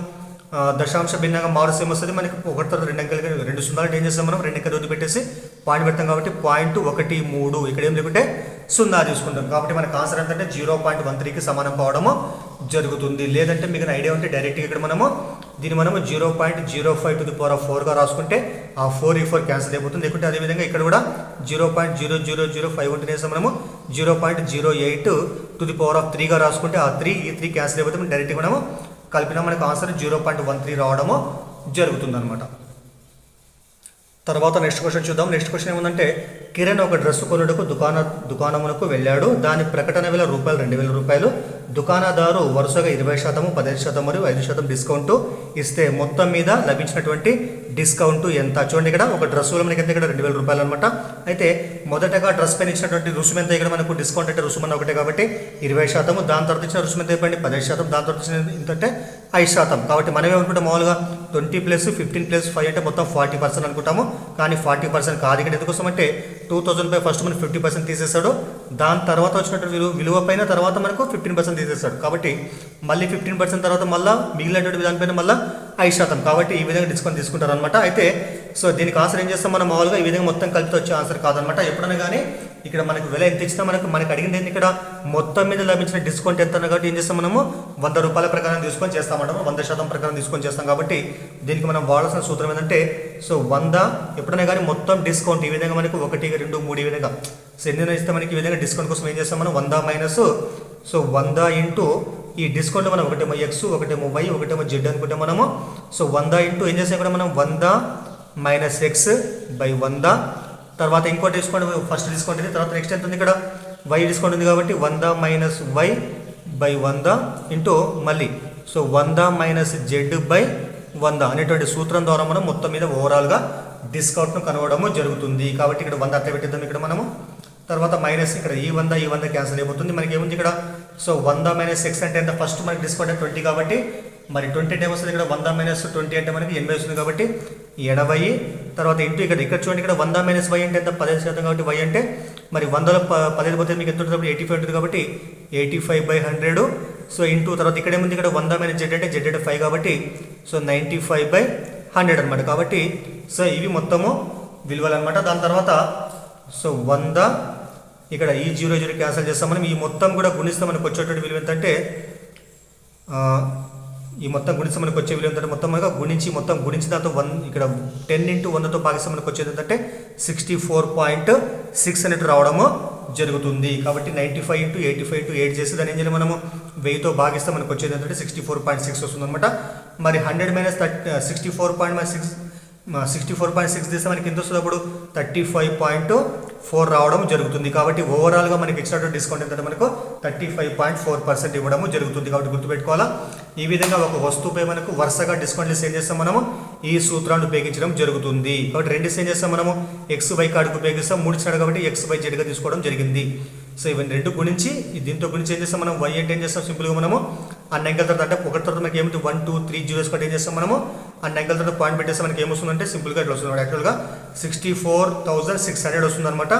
దశాంశ భిన్నంగా మారుస్ ఏమొస్తుంది మనకి 1 తర్వాత 2 అంకెలు 2 సున్నాలు ఏం చేస్తాం మనం 2 అంకెలు వద్దు పెట్టేసి పాయింట్ పెడతాం కాబట్టి 0.13 ఇక్కడ ఏం లేకుంటే 0 తీసుకుంటాం. కాబట్టి మనకు ఆన్సర్ ఏంటంటే 0.13కి సమానం కావడము జరుగుతుంది. లేదంటే మీకు ఐడియా ఉంటే డైరెక్ట్గా ఇక్కడ దీన్ని మనము 0.05 రాసుకుంటే ఆ 4 క్యాన్సిల్ అయిపోతుంది. లేకుంటే అదేవిధంగా ఇక్కడ కూడా 0.0005 ఉంటే మనము 0.08 రాసుకుంటే ఆ 3 క్యాన్సిల్ అయిపోతే మనం డైరెక్ట్గా మనము కలిపినా మనకు ఆన్సర్ 0.13 రావడము జరుగుతుంది అనమాట. తర్వాత నెక్స్ట్ క్వశ్చన్ చూద్దాం. నెక్స్ట్ క్వశ్చన్ ఏముందంటే కిరణ్ ఒక డ్రెస్ కొనుటకు దుకాణమునకు వెళ్ళాడు. దాని ప్రకటన విలువ ₹2,000. దుకాణదారు వరుసగా 20%, 15% మరియు 5% డిస్కౌంట్ ఇస్తే మొత్తం మీద లభించినటువంటి డిస్కౌంట్ ఎంత? చూడండి ఇక్కడ ఒక డ్రెస్ మనకి ఎంత ఇక్కడ ₹2,000 అనమాట. అయితే మొదటగా డ్రెస్ పైన ఇచ్చినటువంటి రుసుము ఎంత ఇక్కడ మనకు డిస్కౌంట్ అంటే రుసుము ఒకటే కాబట్టి 20%, దాని తర్వాత ఇచ్చిన రుసుము ఎంత అయిపోయింది 15%, దాని తర్వాత ఇచ్చిన ఏంటంటే 5%. కాబట్టి మనం ఏమనుకుంటాం మామూలుగా 20 + 15 + 5 అంటే మొత్తం 40% అనుకుంటాము. కానీ 40% కాదు ఇక్కడ. ఎందుకోసం అంటే 2000 ఫస్ట్ మనకు 50% తీసేస్తాడు. దాని తర్వాత వచ్చినటువంటి విలువ పైన తర్వాత మనకు 15% తీసేస్తాడు. కాబట్టి మళ్ళీ 15% తర్వాత మళ్ళీ మిగిలినటువంటి దానిపైన మళ్ళీ 5%. కాబట్టి ఈ విధంగా డిస్కౌంట్ తీసుకుంటారు అనమాట. అయితే సో దీనికి ఆన్సర్ ఏం చేస్తాం మనం మామూలుగా ఈ విధంగా మొత్తం కలిపి వచ్చే ఆన్సర్ కాదనమాట. ఎప్పుడైనా కానీ ఇక్కడ మనకు విల ఎంత ఇచ్చినా మనకు అడిగింది ఏంటి ఇక్కడ మొత్తం మీద లభించిన డిస్కౌంట్ ఎంత కాబట్టి ఏం చేస్తాం మనము ₹100 ప్రకారం తీసుకొని చేస్తామంటాము. 100% ప్రకారం తీసుకొని చేస్తాం. కాబట్టి దీనికి మనం వాడాల్సిన సూత్రం ఏంటంటే సో 100 ఎప్పుడైనా కానీ మొత్తం డిస్కౌంట్ ఈ విధంగా మనకు 1, 2, 3 ఈ విధంగా సో ఎన్ని ఇస్తే మనకి ఈ విధంగా డిస్కౌంట్ కోసం ఏం చేస్తాం మనం 100 మైనస్ సో 100 ఇంటూ ఈ డిస్కౌంట్ మనం ఒకటేమో ఎక్స్, ఒకటేమో వై, ఒకటేమో జెడ్ అనుకుంటే మనము సో 100 ఇంటూ ఏం చేస్తాం ఇక్కడ మనం 100 - x/100. తర్వాత ఇంకోటి డిస్కౌంట్ ఫస్ట్ డిస్కౌంట్ ఇది. తర్వాత నెక్స్ట్ ఎంత ఉంది ఇక్కడ వై డిస్కౌంట్ ఉంది కాబట్టి 100 - y/100 ఇంటూ మళ్ళీ సో 100 - z/100 అనేటువంటి సూత్రం ద్వారా మనం మొత్తం మీద ఓవరాల్గా డిస్కౌంట్ను కనుగొనడము జరుగుతుంది. కాబట్టి ఇక్కడ 100 అట్లా పెట్టిద్దాం ఇక్కడ మనము. తర్వాత మైనస్ ఇక్కడ ఈ 100 క్యాన్సిల్ అయిపోతుంది. మనకి ఏముంది ఇక్కడ సో 100 - x అంటే ఎంత ఫస్ట్ మనకి డిస్కౌంట్ 20 కాబట్టి మరి 20 అంటే వస్తుంది ఇక్కడ 100 - 20 అంటే మనకి 80 వస్తుంది కాబట్టి 80. తర్వాత ఇంటూ ఇక్కడ చూడండి ఇక్కడ 100 - y అంటే ఎంత 15% కాబట్టి y అంటే మరి 100లో 15 పోతే మీకు ఎంత ఉంటుంది 85 ఉంటుంది కాబట్టి 85/100. సో ఇంటూ తర్వాత ఇక్కడ ఏముంది ఇక్కడ 100 - z అంటే z అంటే 5 కాబట్టి సో 95/100 అనమాట. కాబట్టి సో ఇవి మొత్తము విలువలు అనమాట. దాని తర్వాత సో 100 ఇక్కడ ఈ 0 క్యాన్సిల్ చేస్తాం మనం. ఈ మొత్తం కూడా గుణిస్తే మనకు వచ్చేటువంటి విలువ ఎంతంటే ఈ మొత్తం గుణిస్తే మనకు వచ్చే విలువ ఏంటంటే మొత్తం మనకు మొత్తం గుణించి దాంతో 1 ఇక్కడ 10 × 100తో భాగిస్తే మనకు వచ్చేది ఏంటంటే 64.6 అనేది రావడము జరుగుతుంది. కాబట్టి 95 × 85 × 8 చేసి దాన్ని ఏం చేయాలి మనము 1000తో భాగిస్తే మనకు వచ్చేది ఏంటంటే 64.6 వస్తుంది అనమాట. మరి 100 - 64.6 తీస్తే మనకి ఎంత వస్తుంది అప్పుడు 35.4 రావడం జరుగుతుంది. కాబట్టి ఓవరాల్గా మనకి ఇచ్చినటువంటి డిస్కౌంట్ ఏంటంటే మనకు 35.4% ఇవ్వడము జరుగుతుంది. కాబట్టి గుర్తుపెట్టుకోవాలా. ఈ విధంగా ఒక వస్తువుపై మనకు వరుసగా డిస్కౌంట్ లిస్ట్ ఏం చేస్తాం మనము ఈ సూత్రాన్ని ఉపయోగించడం జరుగుతుంది. కాబట్టి రెండు ఏం చేస్తాం మనము ఎక్స్ వై కార్డుకు ఉపయోగిస్తాం. 3 ఇచ్చినాడు కాబట్టి XYZగా తీసుకోవడం జరిగింది. సో ఇవన్నీ రెండు గురించి దీంతో గురించి ఏం చేస్తాం మనం వై అంటే ఏం చేస్తాం సింపుల్గా మనము అన్న అంకెల తర్వాత అంటే ఒకటి తర్వాత మనకి ఏమిటి 1, 2, 3 జీరోస్ కాబట్టి ఏం చేస్తాం మనము అన్న అంకెల తర్వాత పాయింట్ పెట్టేస్తే మనకి ఏమొస్తుందంటే సింపుల్గా ఇట్లా వస్తుంది. యాక్చువల్గా 64,600 వస్తుంది అనమాట.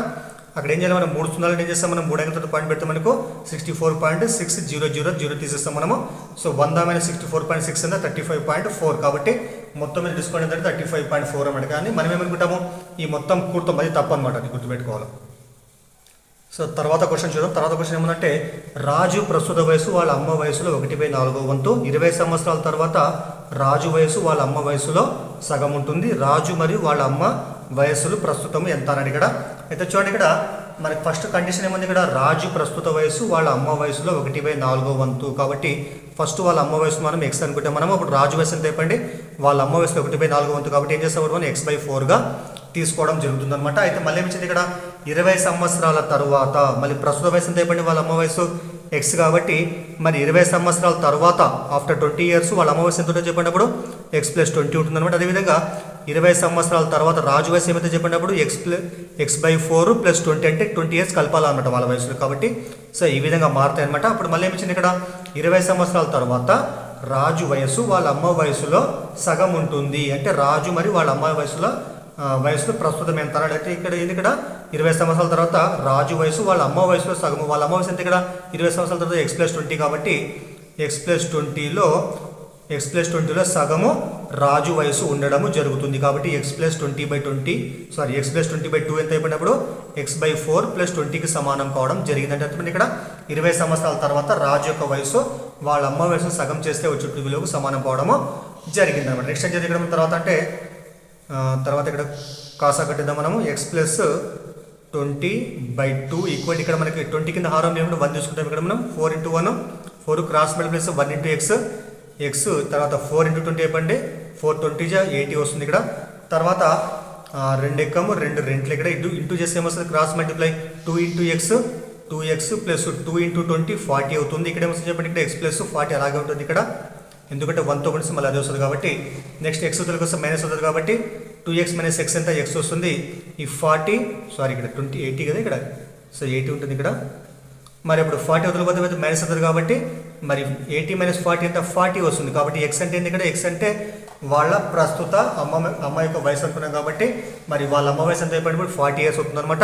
అక్కడ ఏం చేయాలి మనం 3 సున్నాలు ఏం చేస్తాం మనం 3 అంకెలతో పాయింట్ పెడితే మనకు 64.600 తీసేస్తాం మనము. సో 100 - 64.6 అంటే 35.4 కాబట్టి మొత్తం మీద డిస్కౌంట్ ఏంటంటే 35.4 అన్నమాట. కానీ మనం ఏమనుకుంటాము ఈ మొత్తం కూర్తో అది తప్పు అనమాట. అది గుర్తుపెట్టుకోవాలి. సో తర్వాత క్వశ్చన్ చూద్దాం. తర్వాత క్వశ్చన్ ఏమంటే రాజు ప్రస్తుత వయసు వాళ్ళ అమ్మ వయసులో 1/4 వంతు. 20 సంవత్సరాల తర్వాత రాజు వయసు వాళ్ళ అమ్మ వయసులో సగం ఉంటుంది. రాజు మరియు వాళ్ళ అమ్మ వయస్సులు ప్రస్తుతం ఎంత అని ఇక్కడ అయితే చూడండి. ఇక్కడ మనకి ఫస్ట్ కండిషన్ ఏముంది ఇక్కడ, రాజు ప్రస్తుత వయసు వాళ్ళ అమ్మ వయసులో 1/4 వంతు. కాబట్టి ఫస్ట్ వాళ్ళ అమ్మ వయసు మనం ఎక్స్ అనుకుంటే మనం అప్పుడు రాజు వయసు ఎంత చెప్పండి, వాళ్ళ అమ్మ వయసులో 1/4 వంతు. కాబట్టి ఏం చేస్తాం మనం x/4గా తీసుకోవడం జరుగుతుంది అనమాట. అయితే మళ్ళీ ఏమిచ్చింది ఇక్కడ 20 సంవత్సరాల తర్వాత, మళ్ళీ ప్రస్తుత వయసు ఎంత చెప్పండి, వాళ్ళ అమ్మ వయసు ఎక్స్. కాబట్టి మరి 20 సంవత్సరాల తర్వాత ఆఫ్టర్ 20 ఇయర్స్ వాళ్ళ అమ్మ వయసు ఎంత ఉంటుందో చెప్పినప్పుడు x+20 ఉంటుంది అనమాట. అదేవిధంగా 20 సంవత్సరాల తర్వాత రాజు వయసు ఏమైతే చెప్పినప్పుడు x/4 + 20 అంటే 20 ఇయర్స్ కలపాలన్నమాట వాళ్ళ వయసులో. కాబట్టి సో ఈ విధంగా మారుతాయి అనమాట. అప్పుడు మళ్ళీ ఏమిచ్చింది ఇక్కడ 20 సంవత్సరాల తర్వాత రాజు వయసు వాళ్ళ అమ్మ వయసులో సగం ఉంటుంది. అంటే రాజు మరి వాళ్ళ అమ్మ వయసులో ప్రస్తుతం ఎంత అంటే ఇక్కడ ఏంది, ఇక్కడ 20 సంవత్సరాల తర్వాత రాజు వయసు వాళ్ళ అమ్మ వయసులో సగము. వాళ్ళ అమ్మ వయసు ఎంత ఇక్కడ 20 సంవత్సరాల తర్వాత x+20. కాబట్టి x+20లో సగము రాజు వయసు ఉండడము జరుగుతుంది. కాబట్టి x+20/2 ఎంత అయిపోయినప్పుడు x/4 + 20కి సమానం కావడం జరిగింది. అంటే ఇక్కడ 20 సంవత్సరాల తర్వాత రాజు యొక్క వయసు వాళ్ళ అమ్మ వయసు సగం చేస్తే వచ్చే విలువకు సమానం కావడము జరిగింది అనమాట. నెక్స్ట్ ఏం చేద్దాం తర్వాత అంటే తర్వాత ఇక్కడ కాసా కట్టిద్దాం మనము. x+20/2 ఈక్వల్ ఇక్కడ మనకి 20 కింద హారం ఏమిటో 1 తీసుకుంటాం. ఇక్కడ మనం 4 × 1 4 క్రాస్ మల్టిప్లై 1 × x తర్వాత 4 × 20 చెప్పండి 420 80 వస్తుంది. ఇక్కడ తర్వాత 2 ఎక్కము 2 రెంట్లు ఇక్కడ ఇంటూ చేస్తే ఏమొస్తుంది, క్రాస్ మల్టిప్లై 2 × x 2x + 2 × 20 40 అవుతుంది. ఇక్కడ ఏమొస్తుంది చెప్పండి, ఇక్కడ x+40 అలాగే ఉంటుంది ఇక్కడ, ఎందుకంటే 1తో గుణిస్తే మళ్ళీ అదే వస్తుంది. కాబట్టి నెక్స్ట్ x వదిలికి వస్తే మైనస్ అవుతుంది. కాబట్టి 2x - x ఎంత x వస్తుంది. ఈ 40 ఇక్కడ 80 కదా ఇక్కడ, సో 80 ఉంటుంది ఇక్కడ. మరి ఇప్పుడు 40 వదిలిపోతే మైనస్ అవుతుంది. కాబట్టి మరి 80 - 40 ఎంత 40 వస్తుంది. కాబట్టి x అంటే ఏంటి ఇక్కడ, x అంటే వాళ్ళ ప్రస్తుత అమ్మ యొక్క వయసు అనుకున్నాం. కాబట్టి మరి వాళ్ళ అమ్మ వయసు ఎంత అయిపోయినప్పుడు 40 ఇయర్స్ అవుతుంది అనమాట.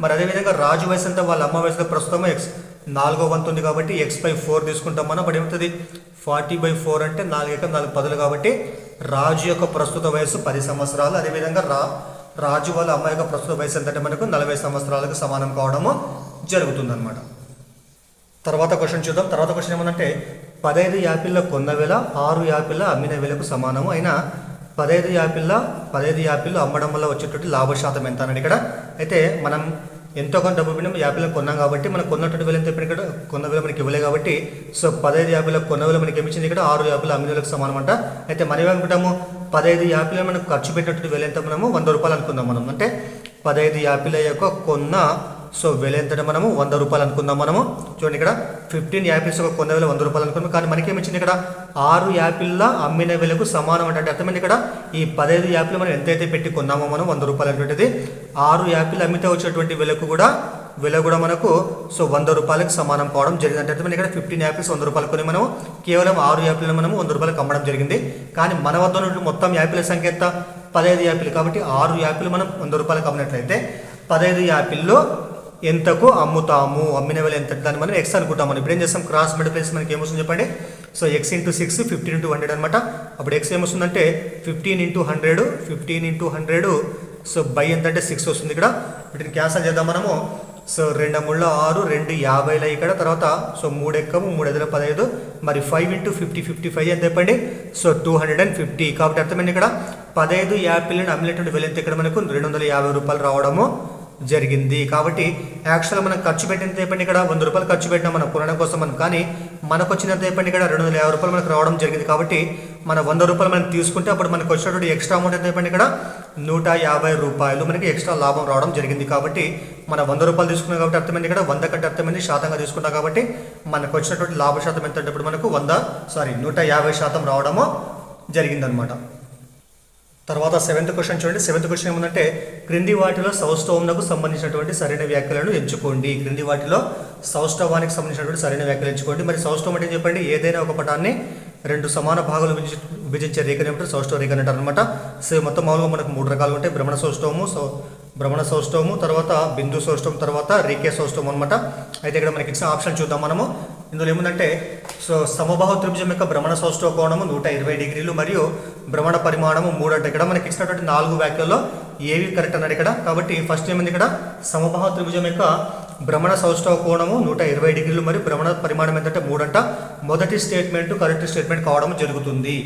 మరి అదేవిధంగా రాజు వయసు ఎంత వాళ్ళ అమ్మ వయసులో ప్రస్తుతం x4 వంతు ఉంది. కాబట్టి x/4 తీసుకుంటాం మనం. అప్పుడు ఏమవుతుంది 40/4 అంటే 4 10. కాబట్టి రాజు యొక్క ప్రస్తుత వయసు 10 సంవత్సరాలు. అదేవిధంగా రాజు వాళ్ళ అమ్మ యొక్క ప్రస్తుత వయసు ఎంతంటే మనకు 40 సంవత్సరాలకు సమానం కావడము జరుగుతుందన్నమాట. తర్వాత క్వశ్చన్ చూద్దాం. తర్వాత క్వశ్చన్ ఏమంటే 15 యాపిళ్ళ కొన్న వేల 6 యాపిళ్ళ అమ్మిన వేలకు సమానము అయినా 15 యాపిళ్ళు అమ్మడం వల్ల వచ్చేటువంటి లాభ శాతం ఎంత అన్నాడు ఇక్కడ. అయితే మనం ఎంతో కొంత డబ్బు బిన్నం యాపిల్ కొన్నాం కాబట్టి మనం కొన్నటువంటి వేలు ఎంత చెప్పిన ఇక్కడ కొన్న వేలు మనకి ఇవ్వలే. కాబట్టి సో 15 యాపిల్ కొన్న వేలు మనకి ఏమిచ్చింది ఇక్కడ 6 యాపిల్ అమ్మిన వేలకు సమానం అంట. అయితే మనం ఏమనుకుంటాము 15 యాపిల్ మనకు ఖర్చు పెట్టినటువంటి వేలు ఎంత మనము 100 రూపాయలు అనుకుందాం మనం. అంటే 15 యాపిల్ యొక్క కొన్న సో వేలు ఎంత మనము 100 రూపాయలు అనుకుందాం మనము. చూడండి ఇక్కడ 15 యాపిల్స్ ఒక కొన్న వేలు 100 రూపాయలు అనుకున్నాం. కానీ మనకి ఏమిచ్చింది ఇక్కడ 6 యాపిల్ల అమ్మిన వేలకు సమానం అంటే అర్థమైంది ఇక్కడ ఈ 15 యాపిల్ మనం ఎంతైతే పెట్టి కొన్నామో మనం 100 రూపాయలు అనేటువంటిది 6 యాపిల్ అమ్మితే వచ్చేటువంటి వెల కూడా మనకు సో 100 రూపాయలకు సమానం కావడం జరిగింది. అంటే అర్థమైంది ఇక్కడ 15 యాపిల్స్ 100 రూపాయలు కొని మనం కేవలం 6 యాపిల్ని మనము 100 రూపాయలకు అమ్మడం జరిగింది. కానీ మన వద్ద ఉన్నటువంటి మొత్తం యాపిల్ సంఖ్య ఎంత 15 యాపిల్. కాబట్టి 6 యాపిల్ మనం 100 రూపాయలకు అమ్మినట్లయితే 15 యాపిల్లో ఎంతకు అమ్ముతాము, అమ్మిన వేల ఎంత దాన్ని మనం ఎక్స్ అనుకుంటాం. మనం ఇప్పుడు ఏం చేస్తాం క్రాస్ మల్టిప్లైస్ మనకి ఏమొస్తుంది చెప్పండి. సో x × 6 15 × 100 అనమాట. అప్పుడు x ఏమొస్తుందంటే 15 × 100 సో బై ఎంత అంటే 6 వస్తుంది. ఇక్కడ వీటిని క్యాన్సల్ చేద్దాం మనము. సో 2 × 3 6 2 50 ఇక్కడ తర్వాత సో 3 ఎక్కము 3 5 15 మరి 5 × 50 55 ఎంత చెప్పండి సో 250. కాబట్టి అర్థమైంది ఇక్కడ 15 యాపిల్ని అమ్మినటువంటి వేల ఎంత ఇక్కడ మనకు 250 రూపాయలు రావడము జరిగింది. కాబట్టి యాక్చువల్గా మనం ఖర్చు పెట్టినంత చెప్పండి ఇక్కడ 100 రూపాయలు ఖర్చు పెట్టినా మనం కొనడం కోసం మనం, కానీ మనకు వచ్చినంత చెప్పండి ఇక్కడ 250 రూపాయలు మనకు రావడం జరిగింది. కాబట్టి మన 100 రూపాయలు మనం తీసుకుంటే అప్పుడు మనకు వచ్చినటువంటి ఎక్స్ట్రా అమౌంట్ ఎంత చెప్పండి ఇక్కడ 150 రూపాయలు మనకి ఎక్స్ట్రా లాభం రావడం జరిగింది. కాబట్టి మన 100 రూపాయలు తీసుకున్నాం కాబట్టి అర్థమైంది ఇక్కడ 100 కంటే అర్థమైంది శాతంగా తీసుకున్నాం. కాబట్టి మనకు వచ్చినటువంటి లాభ శాతం ఎంత అంటే ఇప్పుడు మనకు 150% రావడము జరిగిందనమాట. తర్వాత 7th క్వశ్చన్ చూడండి. 7th క్వశ్చన్ ఏముందంటే క్రింది వాటిలో సౌష్ఠవమునకు సంబంధించినటువంటి సరైన వ్యాఖ్యలను ఎంచుకోండి. క్రింది వాటిలో సౌష్ఠవానికి సంబంధించినటువంటి సరైన వ్యాఖ్యలు ఎంచుకోండి. మరి సౌష్ఠవం అంటే చెప్పండి ఏదైనా ఒక పటాన్ని 2 సమాన భాగాలు విభజించే రేఖని ఏమంటారు సౌష్ఠవ రేఖ అంటారు అనమాట. సో మొత్తం మామూలుగా మనకు 3 రకాలు ఉంటాయి. భ్రమణ సౌష్ఠవము, తర్వాత బిందు సౌష్ఠవం, తర్వాత రేఖీయ సౌష్ఠవం అనమాట. అయితే ఇక్కడ మనకి ఇచ్చిన ఆప్షన్ చూద్దాం మనము. ఇందులో ఏముందంటే సో సమబాహు త్రిభుజం యొక్క భ్రమణ సౌష్ఠవ కోణము 120 డిగ్రీలు మరియు భ్రమణ పరిమాణము 3 అంటే ఇక్కడ మనకి ఇచ్చినటువంటి 4 వ్యాఖ్యల్లో ఏవి కరెక్ట్ అన్నాడు ఇక్కడ. కాబట్టి ఫస్ట్ ఏముంది ఇక్కడ సమబాహు త్రిభుజం యొక్క భ్రమణ సౌష్ఠవ కోణము 120 డిగ్రీలు మరియు భ్రమణ పరిమాణం ఏంటంటే 3 అంట. మొదటి స్టేట్మెంట్ కరెక్ట్ స్టేట్మెంట్ కావడం జరుగుతుంది.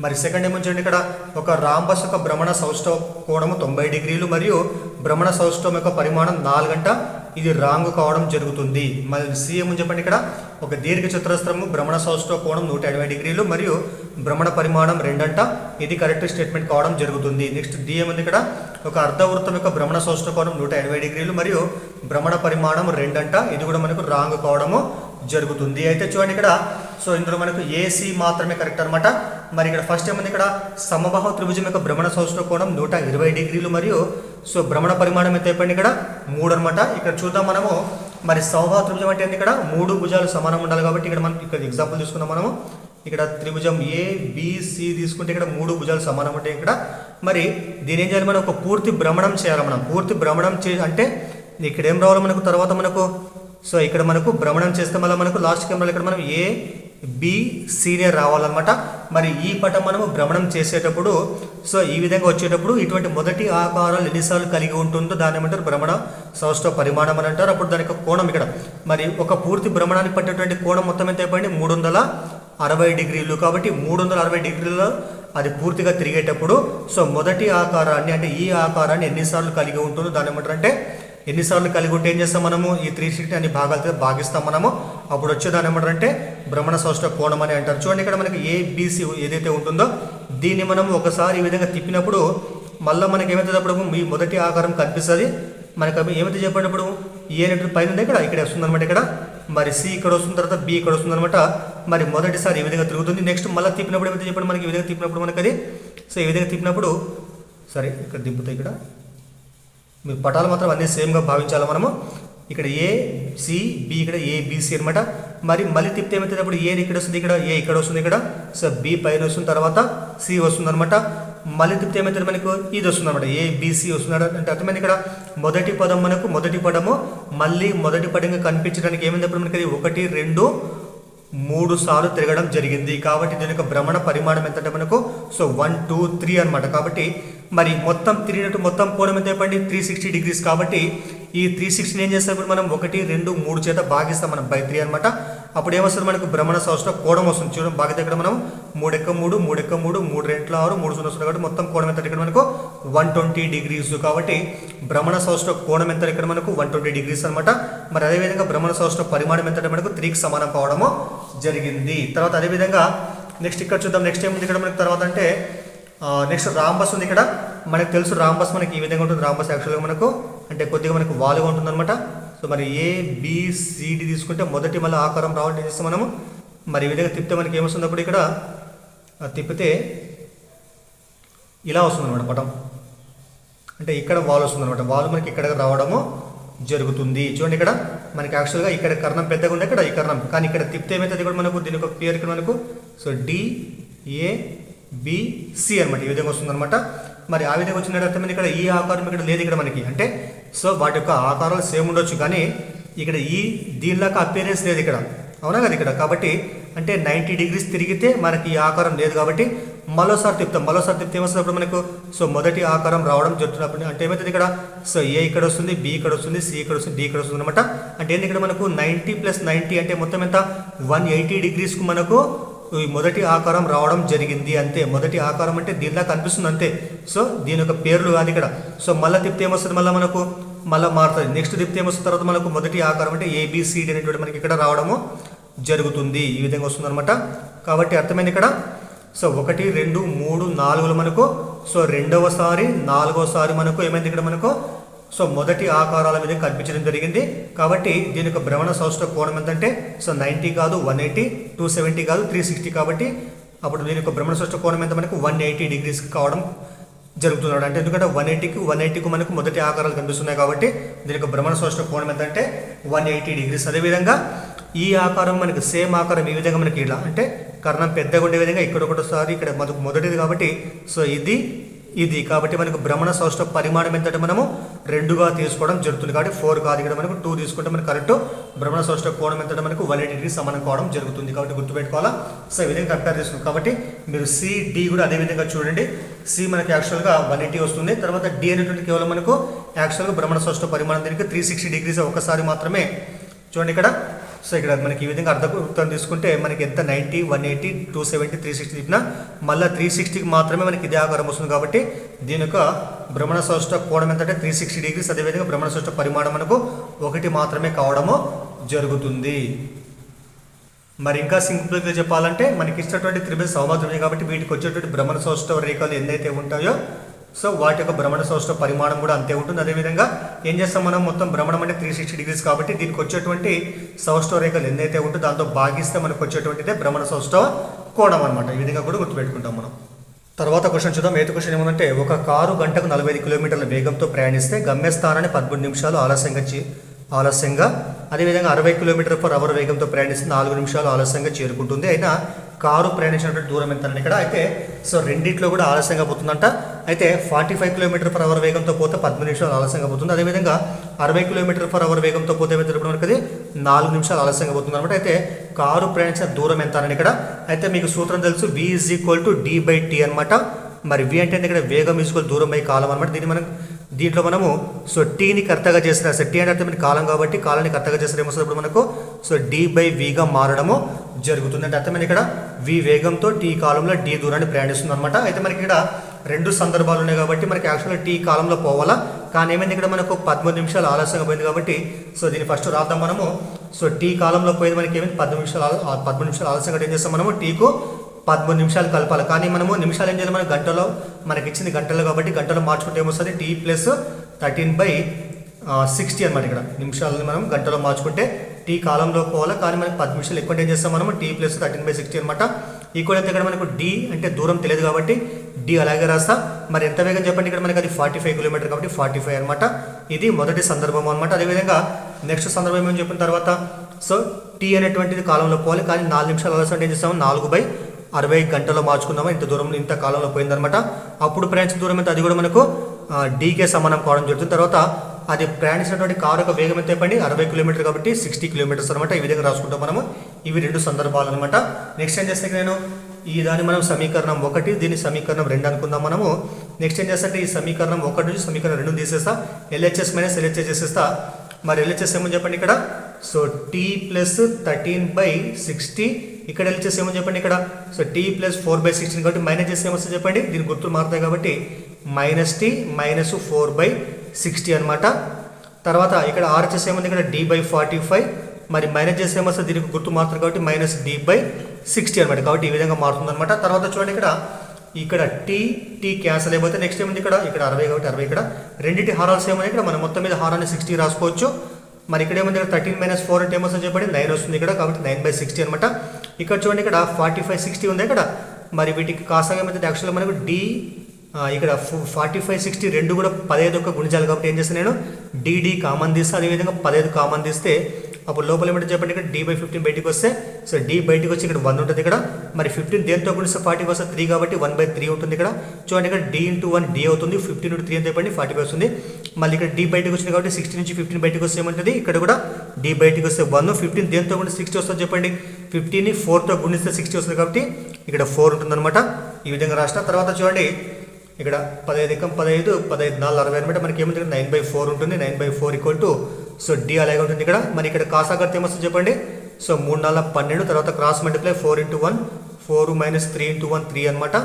మరి సెకండ్ ఏముంచండి ఇక్కడ ఒక రాంబస్ యొక్క భ్రమణ సౌష్ఠవ కోణము 90 డిగ్రీలు మరియు భ్రమణ సౌష్ఠవం యొక్క పరిమాణం 4 అంట. ఇది రాంగ్ కావడం జరుగుతుంది. మరి సి ఏమని చెప్పండి, ఇక్కడ ఒక దీర్ఘ చతురస్రము భ్రమణ సౌష్ఠవ కోణం 180 డిగ్రీలు మరియు భ్రమణ పరిమాణం 2 అంట, ఇది కరెక్ట్ స్టేట్మెంట్ కావడం జరుగుతుంది. నెక్స్ట్ డి ఏముంది, ఇక్కడ ఒక అర్ధవృత్తం యొక్క భ్రమణ సౌష్ఠవ కోణం 180 డిగ్రీలు మరియు భ్రమణ పరిమాణం 2 అంట, ఇది కూడా మనకు రాంగ్ కావడము జరుగుతుంది. అయితే చూడండి ఇక్కడ సో ఇందులో మనకు ఏసీ మాత్రమే కరెక్ట్ అనమాట. మరి ఇక్కడ ఫస్ట్ ఏముంది, ఇక్కడ సమబాహు త్రిభుజం యొక్క భ్రమణ సౌష్ఠవ కోణం 120 డిగ్రీలు మరియు సో భ్రమణ పరిమాణం ఎంత అయిపోయింది, ఇక్కడ 3 అనమాట. ఇక్కడ చూద్దాం మనము, మరి సమబాహు త్రిభుజం అంటే ఇక్కడ 3 భుజాలు సమానం ఉండాలి కాబట్టి ఇక్కడ మనం ఇక్కడ ఎగ్జాంపుల్ తీసుకుందాం మనము. ఇక్కడ త్రిభుజం ఏబిసి తీసుకుంటే ఇక్కడ 3 భుజాలు సమానం ఉంటాయి ఇక్కడ. మరి దీని ఏం చేయాలి, మనం ఒక పూర్తి భ్రమణం చేయాలి. మనం పూర్తి భ్రమణం అంటే ఇక్కడ ఏం రావాలి మనకు, తర్వాత మనకు సో ఇక్కడ మనకు భ్రమణం చేస్తే మళ్ళీ మనకు లాస్ట్ కెమెరాలో ఇక్కడ మనం ఏబిసినే రావాలన్నమాట. మరి ఈ పటం మనము భ్రమణం చేసేటప్పుడు సో ఈ విధంగా వచ్చేటప్పుడు ఇటువంటి మొదటి ఆకారాలు ఎన్నిసార్లు కలిగి ఉంటుందో దాన్ని ఏమంటారు, భ్రమణ సౌష్ఠవ పరిమాణం అని అంటారు. అప్పుడు దానికి కోణం ఇక్కడ మరి ఒక పూర్తి భ్రమణానికి పట్టేటువంటి కోణం మొత్తం ఎంత అయిపోయింది, 360 డిగ్రీలు. కాబట్టి 360 డిగ్రీలలో అది పూర్తిగా తిరిగేటప్పుడు సో మొదటి ఆకారాన్ని అంటే ఈ ఆకారాన్ని ఎన్నిసార్లు కలిగి ఉంటుందో దాన్ని ఏమంటారు అంటే, ఎన్నిసార్లు కలిగి ఉంటే ఏం చేస్తాం మనము, ఈ 360 అన్ని భాగాలతో భాగిస్తాం మనము. అప్పుడు వచ్చేదాన్ని ఏమంటారు అంటే భ్రమణ సౌష్ఠవ కోణం అని అంటారు. చూడండి ఇక్కడ మనకి ఏబిసి ఏదైతే ఉంటుందో దీన్ని మనం ఒకసారి ఈ విధంగా తిప్పినప్పుడు మళ్ళీ మనకి ఏమైతే అప్పుడు ఈ మొదటి ఆకారం కనిపిస్తుంది. మనకు ఏమైతే చెప్పినప్పుడు ఏ అనేటువంటి పైన ఉంది, ఇక్కడ వస్తుంది అనమాట. ఇక్కడ మరి సి ఇక్కడ వస్తుంది, తర్వాత బి ఇక్కడ వస్తుంది అనమాట. మరి మొదటిసారి ఈ విధంగా తిరుగుతుంది. నెక్స్ట్ మళ్ళీ తిప్పినప్పుడు ఏమైతే చెప్పండి, మనకి ఈ విధంగా తిప్పినప్పుడు మనకి అది సో ఈ విధంగా తిప్పినప్పుడు సరే ఇక్కడ దింపుతాయి. ఇక్కడ మీ పటాలు మాత్రం అన్నీ సేమ్గా భావించాలి మనము. ఇక్కడ ఏ సి బి, ఇక్కడ ఏబిసి అనమాట. మరి మళ్ళీ తిప్పితే ఏమవుతుంది, అప్పుడు ఏ ఇక్కడ వస్తుంది, ఇక్కడ ఏ ఇక్కడ వస్తుంది, ఇక్కడ సో బి పైన వస్తుంది, తర్వాత సి వస్తుంది అనమాట. మళ్ళీ తిప్పితే ఏమవుతుంది, మనకు ఇది వస్తుంది అనమాట, ఏబిసి వస్తుంది అంటే అర్థమైంది. ఇక్కడ మొదటి పదం మనకు మొదటి పదము మళ్ళీ మొదటి పదంగా కనిపించడానికి ఏమైంది, అప్పుడు మనకి 1 2 3 సార్లు తిరగడం జరిగింది. కాబట్టి దీని యొక్క భ్రమణ పరిమాణం ఎంత అంటే మనకు సో 1 2 3 అనమాట. కాబట్టి మరి మొత్తం తిరిగినట్టు మొత్తం కోణం ఎంత అయిపోయింది, 360 డిగ్రీస్. కాబట్టి ఈ 360 ఏం చేస్తాం, ఇప్పుడు మనం 1 2 3 చేత భాగిస్తాం మనం బై 3 అనమాట. అప్పుడు ఏమొస్తుంది, మనకు భ్రమణ సౌష్ఠవ కోణం వస్తుంది. చూడండి భాగితే ఇక్కడ మనం 3 × 3 3 × 3 3 2 6 3 0 వస్తుంది. కాబట్టి మొత్తం కోణం ఎంత ఇక్కడ మనకు 120 డిగ్రీస్. కాబట్టి భ్రమణ సౌష్ఠవ కోణం ఎంత ఇక్కడ మనకు 120 డిగ్రీస్ అనమాట. మరి అదేవిధంగా భ్రమణ సౌష్ఠవ పరిమాణం ఎంత మనకు 3కి సమానం కావడము జరిగింది. తర్వాత అదేవిధంగా నెక్స్ట్ ఇక్కడ చూద్దాం. నెక్స్ట్ ఏముంది ఇక్కడ మనకు తర్వాత అంటే నెక్స్ట్ రాంబస్ ఉంది. ఇక్కడ మనకు తెలుసు రాంబస్ మనకి ఈ విధంగా ఉంటుంది. రాంబస్ యాక్చువల్గా మనకు అంటే కొద్దిగా మనకు వాలుగా ఉంటుంది అనమాట. సో మరి ఏబిసిడి తీసుకుంటే మొదటి మళ్ళీ ఆకారం రావాలంటే చేస్తాం మనము. మరి ఈ విధంగా తిప్పితే మనకి ఏమొస్తుంది, అప్పుడు ఇక్కడ తిప్పితే ఇలా వస్తుంది అనమాట పటం. అంటే ఇక్కడ వాల్ వస్తుంది అనమాట. వాల్ మనకి ఇక్కడ రావడము జరుగుతుంది. చూడండి ఇక్కడ మనకి యాక్చువల్గా ఇక్కడ కర్ణం పెద్దగా ఉంది, ఇక్కడ ఈ కర్ణం. కానీ ఇక్కడ తిప్పితే ఏమవుతుంది, ఇక్కడ మనకు దీని ఒక పేరు ఇక్కడ మనకు సో డిఏబిసి అనమాట. ఈ విధంగా వస్తుంది అనమాట. మరి ఆ విధంగా వచ్చిన అర్థమైంది. ఇక్కడ ఈ ఆకారం ఇక్కడ లేదు ఇక్కడ మనకి. అంటే సో వాటి యొక్క ఆకారాలు సేమ్ ఉండొచ్చు, కానీ ఇక్కడ ఈ దీనిలాగా అపీరెన్స్ లేదు ఇక్కడ, అవునా కదా ఇక్కడ. కాబట్టి అంటే 90 డిగ్రీస్ తిరిగితే మనకి ఈ ఆకారం లేదు. కాబట్టి మరోసారి తిప్పుతాం. మరోసారి తిప్పితే ఏమొస్తున్నప్పుడు మనకు సో మొదటి ఆకారం రావడం జరుగుతున్నప్పుడు అంటే ఏమవుతుంది, ఇక్కడ సో ఏ ఇక్కడ వస్తుంది, బి ఇక్కడ వస్తుంది, సి ఇక్కడ వస్తుంది, డి ఇక్కడ వస్తుంది అనమాట. అంటే ఏంటి, ఇక్కడ మనకు 90 + 90 అంటే మొత్తం ఎంత 180 డిగ్రీస్కు మనకు ఈ మొదటి ఆకారం రావడం జరిగింది. అంతే, మొదటి ఆకారం అంటే దీనిలా కనిపిస్తుంది అంతే. సో దీని యొక్క పేర్లు కాదు ఇక్కడ. సో మళ్ళీ తిప్పితే ఏమొస్తుంది, మళ్ళీ మనకు మళ్ళీ మారుతుంది. నెక్స్ట్ తిప్పితే ఏమొస్తుంది, తర్వాత మనకు మొదటి ఆకారం అంటే ఏబిసిడి అనేటువంటి మనకి ఇక్కడ రావడము జరుగుతుంది. ఈ విధంగా వస్తుంది అనమాట. కాబట్టి అర్థమైంది ఇక్కడ. సో 1 2 3 4 మనకు సో రెండవసారి 4వసారి మనకు ఏమైంది, ఇక్కడ మనకు సో మొదటి ఆకారాల మీద కనిపించడం జరిగింది. కాబట్టి దీని యొక్క భ్రమణ సౌష్ఠవ కోణం ఎంతంటే సో 90 కాదు 180, 270 కాదు 360. కాబట్టి అప్పుడు దీని యొక్క భ్రమణ సౌష్ఠవ కోణం ఎంత మనకు 180 డిగ్రీస్ కావడం జరుగుతున్నాడు. అంటే ఎందుకంటే 180కు మనకు మొదటి ఆకారాలు కనిపిస్తున్నాయి. కాబట్టి దీని యొక్క భ్రమణ సౌష్ఠవ కోణం ఎంతంటే 180 డిగ్రీస్. అదేవిధంగా ఈ ఆకారం మనకి సేమ్ ఆకారం ఈ విధంగా మనకి ఇలా అంటే కర్ణం పెద్దగా ఉండే విధంగా ఇక్కడ ఒకటిసారి ఇక్కడ మొదటిది. కాబట్టి సో ఇది కాబట్టి మనకు భ్రమణ సౌష్ఠవ పరిమాణం ఎంతంటే మనము 2గా తీసుకోవడం జరుగుతుంది. కాబట్టి 4 కాదు, ఇక్కడ మనకు 2 తీసుకుంటే మనకు కరెక్ట్ భ్రమణ సౌష్ఠవ కోణం ఎంతంటే మనకు 180 డిగ్రీ సమానం కావడం జరుగుతుంది. కాబట్టి గుర్తుపెట్టుకోవాలా. సో ఈ విధంగా కంపేర్ చేసుకుంటాం. కాబట్టి మీరు సి డి కూడా అదే విధంగా చూడండి. సి మనకి యాక్చువల్గా 180 వస్తుంది. తర్వాత డి అనేటువంటి కేవలం మనకు యాక్చువల్గా భ్రమణ సౌష్ఠవ పరిమాణం దీనికి 360 డిగ్రీస్ ఒక్కసారి మాత్రమే. చూడండి ఇక్కడ సో ఇక్కడ మనకి ఈ విధంగా అర్ధవృత్తం తీసుకుంటే మనకి ఎంత 90, 180, 270, 360 తిప్పినా మళ్ళీ 360కి మాత్రమే మనకి ఇదే ఆకారం వస్తుంది. కాబట్టి దీని యొక్క భ్రమణ సౌష్ఠ కోణం ఎంతంటే 360 డిగ్రీస్. అదేవిధంగా భ్రమణ సౌష్ఠ పరిమాణం మనకు 1 మాత్రమే కావడము జరుగుతుంది. మరి ఇంకా సింపుల్గా చెప్పాలంటే మనకి ఇచ్చినటువంటి త్రిభుజ సమద్రమే కాబట్టి వీటికి వచ్చేటువంటి భ్రమణ సౌష్ఠవ రేఖలు ఎన్నైతే ఉంటాయో సో వాటి యొక్క భ్రమణ సౌష్ఠవ పరిమాణం కూడా అంతే ఉంటుంది. అదేవిధంగా ఏం చేస్తాం మనం, మొత్తం భ్రమణం అంటే 360 డిగ్రీస్ కాబట్టి దీనికి వచ్చేటువంటి సౌష్ఠవ రేఖలు ఎన్నైతే ఉంటుందో దాంతో భాగిస్తే మనకు వచ్చేటువంటిదే భ్రమణ సౌష్ఠవ కోణం అనమాట. ఈ విధంగా కూడా గుర్తుపెట్టుకుంటాం మనం. తర్వాత క్వశ్చన్ చూద్దాం. ఎయిత్ క్వశ్చన్ ఏమంటే, ఒక కారు గంటకు 45 కిలోమీటర్ల వేగంతో ప్రయాణిస్తే గమ్యస్థానాన్ని 13 నిమిషాలు ఆలస్యంగా అదేవిధంగా 60 km/h వేగంతో ప్రయాణిస్తే 4 నిమిషాలు ఆలస్యంగా చేరుకుంటుంది. అయినా కారు ప్రయాణించినటువంటి దూరం ఎంత ఇక్కడ అయితే సో రెండిట్లో కూడా ఆలస్యంగా పోతుందంట. అయితే 45 km/h వేగంతో పోతే 13 నిమిషాలు ఆలస్యంగా పోతుంది. అదేవిధంగా 60 km/h వేగంతో పోతే మనకి అది 4 నిమిషాలు ఆలస్యంగా పోతుంది అనమాట. అయితే కారు ప్రయాణించిన దూరం ఎంత అని ఇక్కడ అయితే మీకు సూత్రం తెలుసు, v = d/t అనమాట. మరి v అంటే ఇక్కడ వేగం దూరం బై కాలం అనమాట. దీంట్లో మనము సో టీని కర్తగా చేసిన టీ అంటే అర్థం కాలం కాబట్టి కాలాన్ని కర్తగా చేసిన ఏమొస్తుంది మనకు సో d/vగా మారడము జరుగుతుంది. అంటే అర్థమైన ఇక్కడ v వేగంతో టీ కాలంలో d దూరాన్ని ప్రయాణిస్తుంది అనమాట. అయితే మనకి ఇక్కడ రెండు సందర్భాలు ఉన్నాయి కాబట్టి మనకి యాక్చువల్గా టీ కాలంలో పోవాలా, కానీ ఏమైంది ఇక్కడ మనకు 13 నిమిషాలు ఆలస్యంగా పోయింది కాబట్టి సో దీన్ని ఫస్ట్ రాద్దాం మనము. సో టీ కాలంలో పోయింది మనకి ఏమైంది 13 నిమిషాలు ఆలస్యంగా ఏం చేస్తాం మనము, టీకు 13 నిమిషాలు కలపాలి. కానీ మనము నిమిషాలు ఏం చేయాలి, మన గంటలో మనకి ఇచ్చింది గంటలు కాబట్టి గంటలో మార్చుకుంటే ఏమొస్తుంది t + 13/60 అనమాట. ఇక్కడ నిమిషాలని మనం గంటలో మార్చుకుంటే టీ కాలంలో పోవాలి, కానీ మనకి 10 నిమిషాలు ఎక్కువ ఏం చేస్తాం మనము t + 13/60 అనమాట. ఈక్వల్ అయితే ఇక్కడ మనకు d అంటే దూరం తెలియదు కాబట్టి d అలాగే రాస్తా. మరి ఎంత వేగం చెప్పండి, ఇక్కడ మనకి అది 45 km కాబట్టి 45 అనమాట. ఇది మొదటి సందర్భం అనమాట. అదేవిధంగా నెక్స్ట్ సందర్భం ఏమని చెప్పిన తర్వాత సో టీ అనేటువంటిది కాలంలో పోవాలి, కానీ 4 నిమిషాలు ఆలస్యం ఏం చేస్తాము 4/60 గంటలో మార్చుకున్నాము. ఇంత దూరం ఇంత కాలంలో పోయిందనమాట. అప్పుడు ప్రయాణించిన దూరం ఎంత, అది కూడా మనకు డీకే సమానం కావడం జరుగుతుంది. తర్వాత అది ప్రయాణించినటువంటి కారు యొక్క వేగం ఎంత చెప్పండి 60 km కాబట్టి 60 km అనమాట. ఈ విధంగా రాసుకుంటాం మనము. ఇవి రెండు సందర్భాలు అనమాట. నెక్స్ట్ ఏం చేస్తే నేను ఈ దాన్ని మనం సమీకరణం 1 దీన్ని సమీకరణం 2 అనుకుందాం మనము. నెక్స్ట్ ఏం చేస్తే ఈ సమీకరణం 1 నుంచి సమీకరణం 2 తీసేస్తా, LHS - LHS చేసేస్తా. మరి LHS ఏమని చెప్పండి ఇక్కడ సో t + 13/60, ఇక్కడ LHS ఏమని చెప్పండి ఇక్కడ సో t + 4/16 కాబట్టి మైనస్ చేస్తే ఏమొస్తుంది చెప్పండి, దీని గుర్తులు మారుతాయి కాబట్టి -t - 4/60 అనమాట. తర్వాత ఇక్కడ RHS ఏముంది ఇక్కడ d/45, మరి మైనస్ చేస్తే ఏమొస్తుంది దీనికి గుర్తు మారుతుంది కాబట్టి -d/60 అనమాట. కాబట్టి ఈ విధంగా మారుతుంది అనమాట. తర్వాత చూడండి ఇక్కడ టీ క్యాన్సల్ అయిపోతే నెక్స్ట్ ఏముంది ఇక్కడ 60 కాబట్టి 60, ఇక్కడ రెండింటి హారాలు సేమ్ ఇక్కడ మనం మొత్తం మీద హారాన్ని 60 రాసుకోవచ్చు. మరి ఇక్కడ ఏముంది ఇక్కడ 13 - 4 అంటే ఏమొస్తుంది చెప్పండి 9 వస్తుంది ఇక్కడ, కాబట్టి 9/60 అనమాట. ఇక్కడ చూడండి ఇక్కడ 45, 60 ఉంది ఇక్కడ. మరి వీటికి కాసాగా ఏమైతే యాక్చువల్గా మనకు ఇక్కడ 45, 60 రెండు కూడా 15 యొక్క గుణిజాలు కాబట్టి ఏం చేస్తాను నేను dd కామన్ తీస్తే, అదేవిధంగా 15 కామన్ తీస్తే అప్పుడు లోపల ఏమంటే చెప్పండి ఇక్కడ d/15 బయటికి వస్తే సో d బయటికి వచ్చి ఇక్కడ 1 ఉంటుంది ఇక్కడ. మరి 15 దేంతో గుణిస్తే 40 వస్తే 3 కాబట్టి 1/3 ఉంటుంది ఇక్కడ. చూడండి ఇక్కడ d × 1 d అవుతుంది, 15 × 3 ఎంత చెప్పండి 45 వస్తుంది. మళ్ళీ ఇక్కడ d బయటికి వచ్చింది కాబట్టి 60 నుంచి 15 బయటికి వస్తే ఏమంటుంది ఇక్కడ కూడా d బయటికి వస్తే 1, 15 దేంతో గుణిస్తే 60 వస్తుంది చెప్పండి, 15ని 4తో గుణిస్తే 60 వస్తుంది కాబట్టి ఇక్కడ 4 ఉంటుంది అనమాట. ఈ విధంగా రాసిన తర్వాత చూడండి ఇక్కడ 15 × 15 15 4 60 అనమాట. మనకి ఏముంది ఇక్కడ 9/4 ఉంటుంది. 9/4 సో d అలాగే ఉంటుంది ఇక్కడ. మరి ఇక్కడ కాసాగర్త ఏమొస్తుంది చెప్పండి సో 3 4 12, తర్వాత క్రాస్ మల్టిప్లై 4 × 1 4 - 3 × 1 3 అనమాట.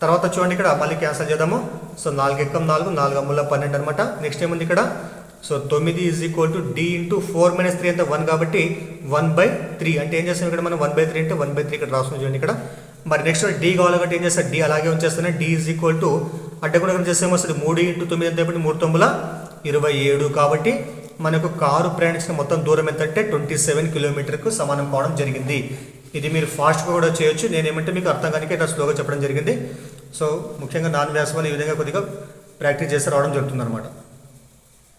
తర్వాత చూడండి ఇక్కడ మళ్ళీ క్యాన్సల్ చేద్దాము. సో 4 × 4 4 × 12 అనమాట. నెక్స్ట్ ఏముంది ఇక్కడ సో 9 = d × 4 - 3 అంటే 1 కాబట్టి 1/3 అంటే ఏం చేస్తాం ఇక్కడ మనం 1/3 అంటే 1/3 ఇక్కడ రాసుకుని చూడండి ఇక్కడ. మరి నెక్స్ట్ d కావాలి కాబట్టి ఏం చేస్తారు d అలాగే ఉంచేస్తాను. d అడ్డగుణకం చేస్తే ఏమొస్తుంది 3 × 9 ఎంత చెప్పండి 3 × 9 27 కాబట్టి మనకు కారు ప్రయాణించిన మొత్తం దూరం ఎంత అంటే 27 కిలోమీటర్కు సమానం కావడం జరిగింది. ఇది మీరు ఫాస్ట్గా కూడా చేయొచ్చు, నేనేమంటే మీకు అర్థం కానీ ఇట్లా స్లోగా చెప్పడం జరిగింది. సో ముఖ్యంగా నాన్ వ్యాసం వల్ల ఈ విధంగా కొద్దిగా ప్రాక్టీస్ చేస్తే రావడం జరుగుతుంది అనమాట.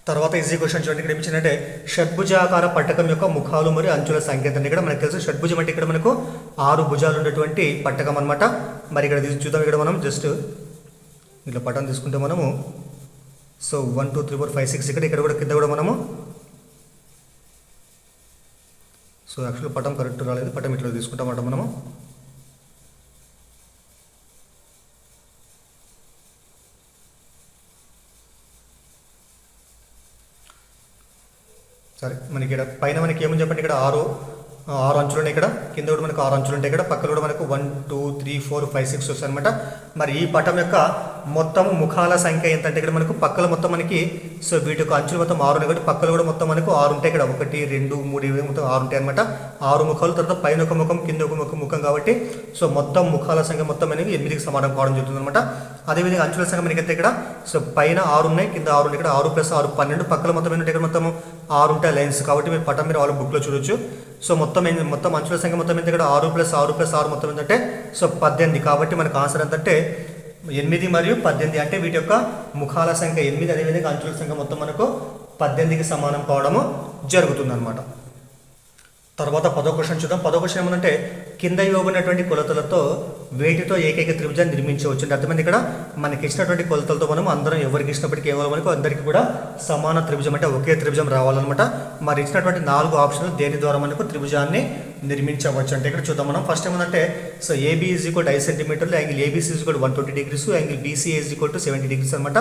తర్వాత ఈజీ క్వశ్చన్ చూడండి ఇక్కడ ఏమిచ్చిందంటే షడ్భుజాకార పట్టకం యొక్క ముఖాలు మరియు అంచుల సంకేతం. ఇక్కడ మనకు తెలుసు షడ్భుజం అంటే ఇక్కడ మనకు 6 భుజాలు ఉన్నటువంటి పట్టకం అనమాట. మరి ఇక్కడ చూద్దాం, ఇక్కడ మనం జస్ట్ ఇట్లా పటం తీసుకుంటే మనము సో 1 2 3 4 5 6 ఇక్కడ కూడా కింద కూడా మనము సో యాక్చువల్ పటం కరెక్ట్ రాలేదు, పటం ఇట్లా తీసుకుంటాం అన్నమాట మనము. సరే మనకి ఇక్కడ పైన మనకి ఏమని చెప్పండి, ఇక్కడ ఆరు అంచులు ఉన్నాయి. ఇక్కడ కింద కూడా మనకు 6 అంచులు ఉంటాయి. ఇక్కడ పక్కన కూడా మనకు 1 2 3 4 5 6 వస్తాయి అనమాట. మరి ఈ పటం యొక్క మొత్తం ముఖాల సంఖ్య ఎంత అంటే ఇక్కడ మనకు పక్కల మొత్తం మనకి సో వీటి యొక్క అంచులు మొత్తం 6 ఉన్నాయి కాబట్టి పక్కలు కూడా మొత్తం మనకు 6 ఉంటాయి. ఇక్కడ 1 2 3 మొత్తం 6 ఉంటాయి అనమాట. 6 ముఖాలు, తర్వాత పైన ఒక ముఖం కింద ఒక ముఖం కాబట్టి సో మొత్తం ముఖాల సంఖ్య మొత్తం అనేది 8కి సమానం కావడం జరుగుతుంది అనమాట. అదేవిధంగా అంచుల సంఖ్య మనకి అయితే ఇక్కడ సో పైన 6 ఉన్నాయి, కింద 6 ఉన్నాయి. ఇక్కడ 6 + 6 12, పక్కల మొత్తం ఏంటంటే ఇక్కడ మొత్తం 6 ఉంటాయి లైన్స్ కాబట్టి మీరు పటం మీరు వాళ్ళ బుక్లో చూడొచ్చు. సో మొత్తం అంచుల సంఖ్య మొత్తం ఎంత ఇక్కడ 6 + 6 + 6 మొత్తం ఏంటంటే సో 18 కాబట్టి మనకు ఆన్సర్ ఎంతంటే 8 మరియు 18 అంటే వీటి యొక్క ముఖాల సంఖ్య 8, అదేవిధంగా అంచుల సంఖ్య మొత్తం మనకు 18కి సమానం కావడము జరుగుతుంది అనమాట. తర్వాత 10వ క్వశ్చన్ చూద్దాం. 10వ క్వశ్చన్ ఏమంటే కింద ఇవ్వబడినటువంటి కొలతలతో వేటితో ఏకైక త్రిభుజాన్ని నిర్మించవచ్చు అంటే అర్థమైంది. ఇక్కడ మనకి ఇచ్చినటువంటి కొలతలతో మనం అందరం ఎవరికి ఇచ్చినప్పటికీ కేవలం మనకు అందరికీ కూడా సమాన త్రిభుజం అంటే ఒకే త్రిభుజం రావాలన్నమాట. మరి ఇచ్చినటువంటి 4 ఆప్షన్లు దేని ద్వారా మనకు త్రిభుజాన్ని నిర్మించవచ్చు అంటే ఇక్కడ చూద్దాం మనం. ఫస్ట్ ఏమంటే సో ఏబీ = 5 సెంటీమీటర్లు, angle ABC = 120 degrees, angle BCA = 70 degrees అనమాట.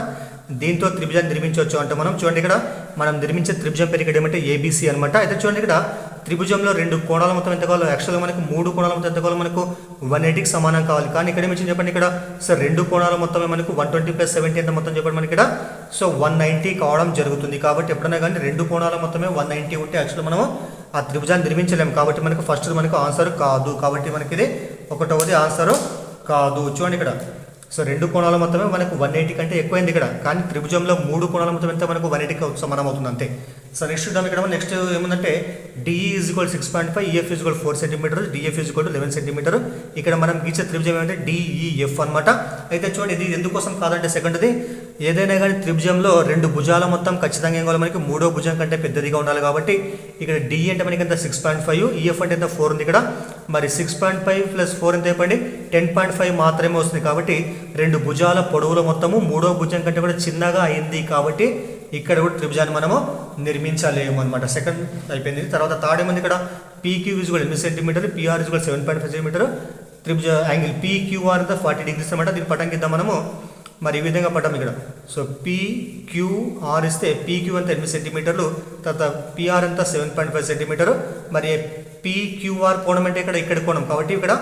దీంతో త్రిభుజాన్ని నిర్మించవచ్చు అంటే మనం చూడండి ఇక్కడ మనం నిర్మించే త్రిభుజం పేరు ఇక్కడ ఏమంటే ఏబీసీ అనమాట. అయితే చూడండి ఇక్కడ త్రిభుజంలో 2 కోణాల మొత్తం ఎంత కావాలో యాక్చువల్గా మనకు 3 కోణాల మొత్తం ఎంత కావాలో మనకు 180కి సమానం కావాలి. కానీ ఇక్కడ ఏమి చెప్పండి ఇక్కడ సో 2 కోణాల మొత్తమే మనకు 120 + 70 ఎంత మొత్తం చెప్పండి మనకి ఇక్కడ సో 190 కావడం జరుగుతుంది. కాబట్టి ఎప్పుడైనా కానీ 2 కోణాల మొత్తమే 190 ఉంటే యాక్చువల్గా మనము ఆ త్రిభుజాన్ని నిర్మించలేము. కాబట్టి మనకు ఫస్ట్ మనకు ఆన్సర్ కాదు. కాబట్టి మనకి ఇది 1వది ఆన్సర్ కాదు. చూడండి ఇక్కడ సో 2 కోణాల మొత్తమే మనకు 180 కంటే ఎక్కువైంది ఇక్కడ. కానీ త్రిభుజంలో 3 కోణాల మొత్తం ఎంత మనకు 180కి సమానం అవుతుంది అంతే. సో నెక్స్ట్ చూద్దాం. ఇక్కడ నెక్స్ట్ ఏముందంటే DE = 6.5, EF = 4 centimetre, DF = 11 centimetre. ఇక్కడ మనం గీచే త్రిభుజం ఏమంటే డిఈఎఫ్ అనమాట. అయితే చూడండి ఇది ఎందుకోసం కాదంటే సెకండ్ది ఏదైనా కానీ త్రిభుజంలో 2 భుజాల మొత్తం ఖచ్చితంగా ఏం కావాలి మనకి 3వ భుజం కంటే పెద్దదిగా ఉండాలి. కాబట్టి ఇక్కడ డి అంటే మనకి ఎంత 6.5, ఈఎఫ్ అంటే ఎంత 4 ఉంది ఇక్కడ. మరి 6.5 + 4 ఎంత అయిపోయింది 10.5 మాత్రమే వస్తుంది. కాబట్టి 2 భుజాల పొడవుల మొత్తము 3వ భుజం కంటే కూడా చిన్నగా అయింది. కాబట్టి ఇక్కడ కూడా త్రిభుజాన్ని మనము నిర్మించలేము అనమాట. సెకండ్ అయిపోయింది. తర్వాత థర్డ్ ఏముంది ఇక్కడ పీక్యూ = 8 సెంటీమీటర్, పిఆర్ = 7.5 సెంటీమీటర్. త్రిభుజ యాంగిల్ పీక్యూఆర్ అంతా 40 degrees అనమాట. దీన్ని పటం కింద మనము మరి ఈ విధంగా పటం ఇక్కడ సో పీక్యూఆర్ ఇస్తే పీక్యూ అంతా 8 సెంటీమీటర్లు, తర్వాత పిఆర్ అంతా 7.5 సెంటీమీటర్. మరి పీక్యూఆర్ కోణం అంటే ఇక్కడ కోణం కాబట్టి ఇక్కడ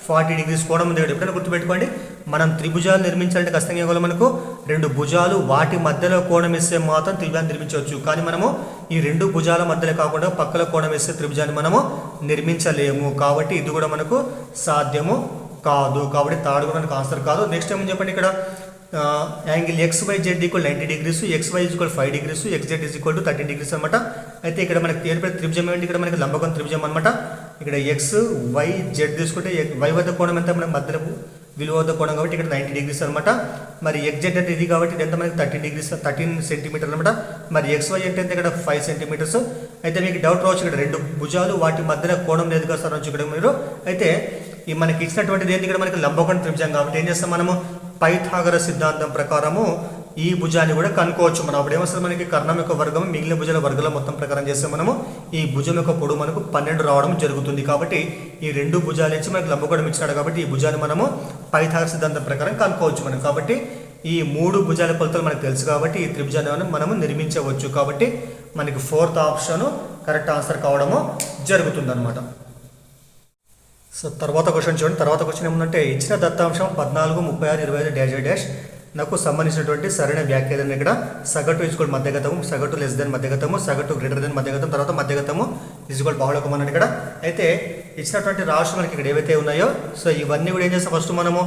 40 degrees కోణం ఉంది. ఎప్పుడైనా గుర్తుపెట్టుకోండి మనం త్రిభుజాలు నిర్మించాలంటే ఖచ్చితంగా ఇవ్వాలి మనకు 2 భుజాలు వాటి మధ్యలో కోణం ఇస్తే మాత్రం త్రిభుజాన్ని నిర్మించవచ్చు. కానీ మనము ఈ 2 భుజాల మధ్యలో కాకుండా పక్కల కోణం ఇస్తే త్రిభుజాన్ని మనము నిర్మించలేము. కాబట్టి ఇది కూడా మనకు సాధ్యము కాదు. కాబట్టి థర్డ్ కూడా మనకు ఆన్సర్ కాదు. నెక్స్ట్ ఏమని చెప్పండి ఇక్కడ angle XYZ = 90 degrees, XY = 5 degrees, XZ = 13 degrees అనమాట. అయితే ఇక్కడ మనకి ఏర్పడే త్రిభుజం ఏంటి ఇక్కడ మనకి లంబకోణ త్రిభుజం అనమాట. ఇక్కడ XYZ తీసుకుంటే Y వద్ద కోణం ఎంత మనకి మధ్యలో విలువ వద్ద కోణం కాబట్టి ఇక్కడ 90 degrees అనమాట. మరి XZ అంటే ఇది కాబట్టి ఇది ఎంత మనకి 13 degrees 13 సెంటీమీటర్లు అనమాట. మరి XY అంటే ఇక్కడ 5 సెంటీమీటర్స్. అయితే మీకు డౌట్ రావచ్చు ఇక్కడ 2 భుజాలు వాటి మధ్యలో కోణం లేదు కదా సార్ అని ఇక్కడ మీరు. అయితే ఈ మనకి ఇచ్చినటువంటిది ఏంటి ఇక్కడ మనకి లంబకోణ త్రిభుజం కాబట్టి ఏం చేస్తాం మనము పైథాగరస్ సిద్ధాంతం ప్రకారము ఈ భుజాన్ని కూడా కనుక్కోవచ్చు. మనం అప్పుడు ఏమొస్తుంది మనకి కర్ణం యొక్క వర్గం మిగిలిన భుజాల వర్గాల మొత్తం ప్రకారం చేస్తే మనము ఈ భుజం యొక్క పొడవు మనకు 12 రావడం జరుగుతుంది. కాబట్టి ఈ 2 భుజాల నుంచి మనకి లంబకోణం ఇచ్చినాడు కాబట్టి ఈ భుజాన్ని మనము పైథాగరస్ సిద్ధాంతం ప్రకారం కనుక్కోవచ్చు మనం. కాబట్టి ఈ 3 భుజాల కొలతలు మనకు తెలుసు కాబట్టి ఈ త్రిభుజాన్ని మనము నిర్మించవచ్చు. కాబట్టి మనకి 4th ఆప్షన్ కరెక్ట్ ఆన్సర్ కావడము జరుగుతుంది అనమాట. సో తర్వాత క్వశ్చన్ చూడండి. తర్వాత క్వశ్చన్ ఏముందంటే ఇచ్చిన దత్తాంశం 14, 36, 25 డాష్ నాకు సంబంధించినటువంటి సరైన వ్యాఖ్య ఏదైనా ఇక్కడ సగటు = మధ్యగతము, సగటు <= మధ్యగతము, సగటు <= మధ్యగతం, తర్వాత మధ్యగతము = బాహుళకం అన్నట్టు ఇక్కడ. అయితే ఇచ్చినటువంటి రాశులు మనకి ఇక్కడ ఏవైతే ఉన్నాయో సో ఇవన్నీ కూడా ఏం చేస్తాం ఫస్ట్ మనము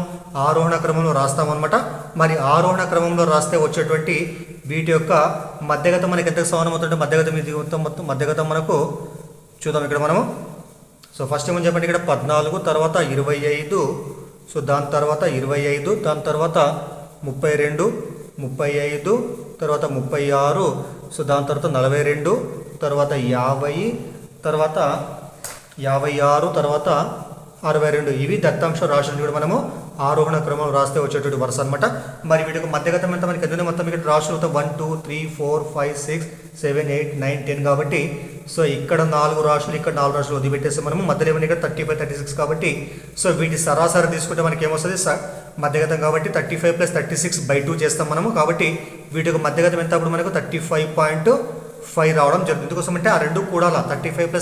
ఆరోహణ క్రమంలో రాస్తామన్నమాట. మరి ఆరోహణ క్రమంలో రాస్తే వచ్చేటువంటి వీటి యొక్క మధ్యగతం మనకి ఎంత సమానం అవుతుంటే మధ్యగతం ఇది మొత్తం మధ్యగతం మనకు చూద్దాం ఇక్కడ మనము. సో ఫస్ట్ ఏమని చెప్పండి ఇక్కడ 14, తర్వాత 25, సో దాని తర్వాత 25, దాని తర్వాత 32, 35, తర్వాత 36, సో దాని తర్వాత 42, తర్వాత 50, తర్వాత 56, తర్వాత 62. ఇవి దత్తాంశ రాశులు కూడా మనము ఆరోహణ క్రమం రాస్తే వచ్చేటువంటి వరుస అనమాట. మరి వీటికి మధ్యగతం ఎంత మనకి ఎందుకంటే మొత్తం ఇక్కడ రాశులు 1 2 3 4 5 6 7 8 9 10 కాబట్టి సో ఇక్కడ 4 రాశులు ఇక్కడ 4 రాశులు వదిలిపెట్టేస్తే మనము మధ్యలో ఏమైనా ఇక్కడ 35 36 కాబట్టి సో వీటి సరాసరి తీసుకుంటే మనకి ఏమొస్తుంది మధ్యగతం కాబట్టి 35 + 36/2 చేస్తాం మనము. కాబట్టి వీటికి మధ్యగతం ఎంత అప్పుడు మనకు 35.2 5 రావడం జరుగుతుంది. ఎందుకోసం అంటే ఆ రెండు కూడా 35 +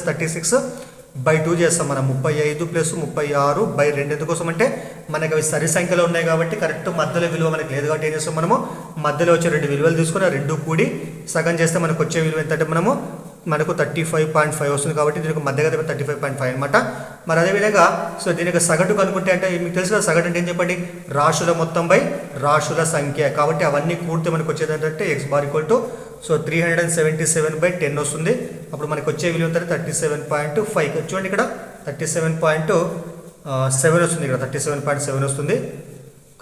36/2 చేస్తాం మనం. 35 + 36/2 ఎందుకోసం అంటే మనకి అవి సరి సంఖ్యలో ఉన్నాయి కాబట్టి కరెక్ట్ మధ్యలో విలువ మనకి లేదు కాబట్టి ఏం చేస్తాం మనము మధ్యలో వచ్చే రెండు విలువలు తీసుకొని ఆ రెండు కూడి సగం చేస్తే మనకు వచ్చే విలువ ఎంత అంటే మనకు 35.5 వస్తుంది కాబట్టి దీనికి మధ్యగత 35.5 అనమాట. మరి అదేవిధంగా సో దీనికి సగటు కనుక్కుంటే అంటే మీకు తెలుసు కదా సగటు అంటే ఏం చెప్పండి, రాశుల మొత్తం బై రాశుల సంఖ్య. కాబట్టి అవన్నీ కూడితే మనకు వచ్చేది ఏంటంటే x bar equal to so 377/10 వస్తుంది. అప్పుడు మనకు వచ్చే విలువ ఎంత 37.5. చూడండి ఇక్కడ 37.7 వస్తుంది, ఇక్కడ 37.7 వస్తుంది.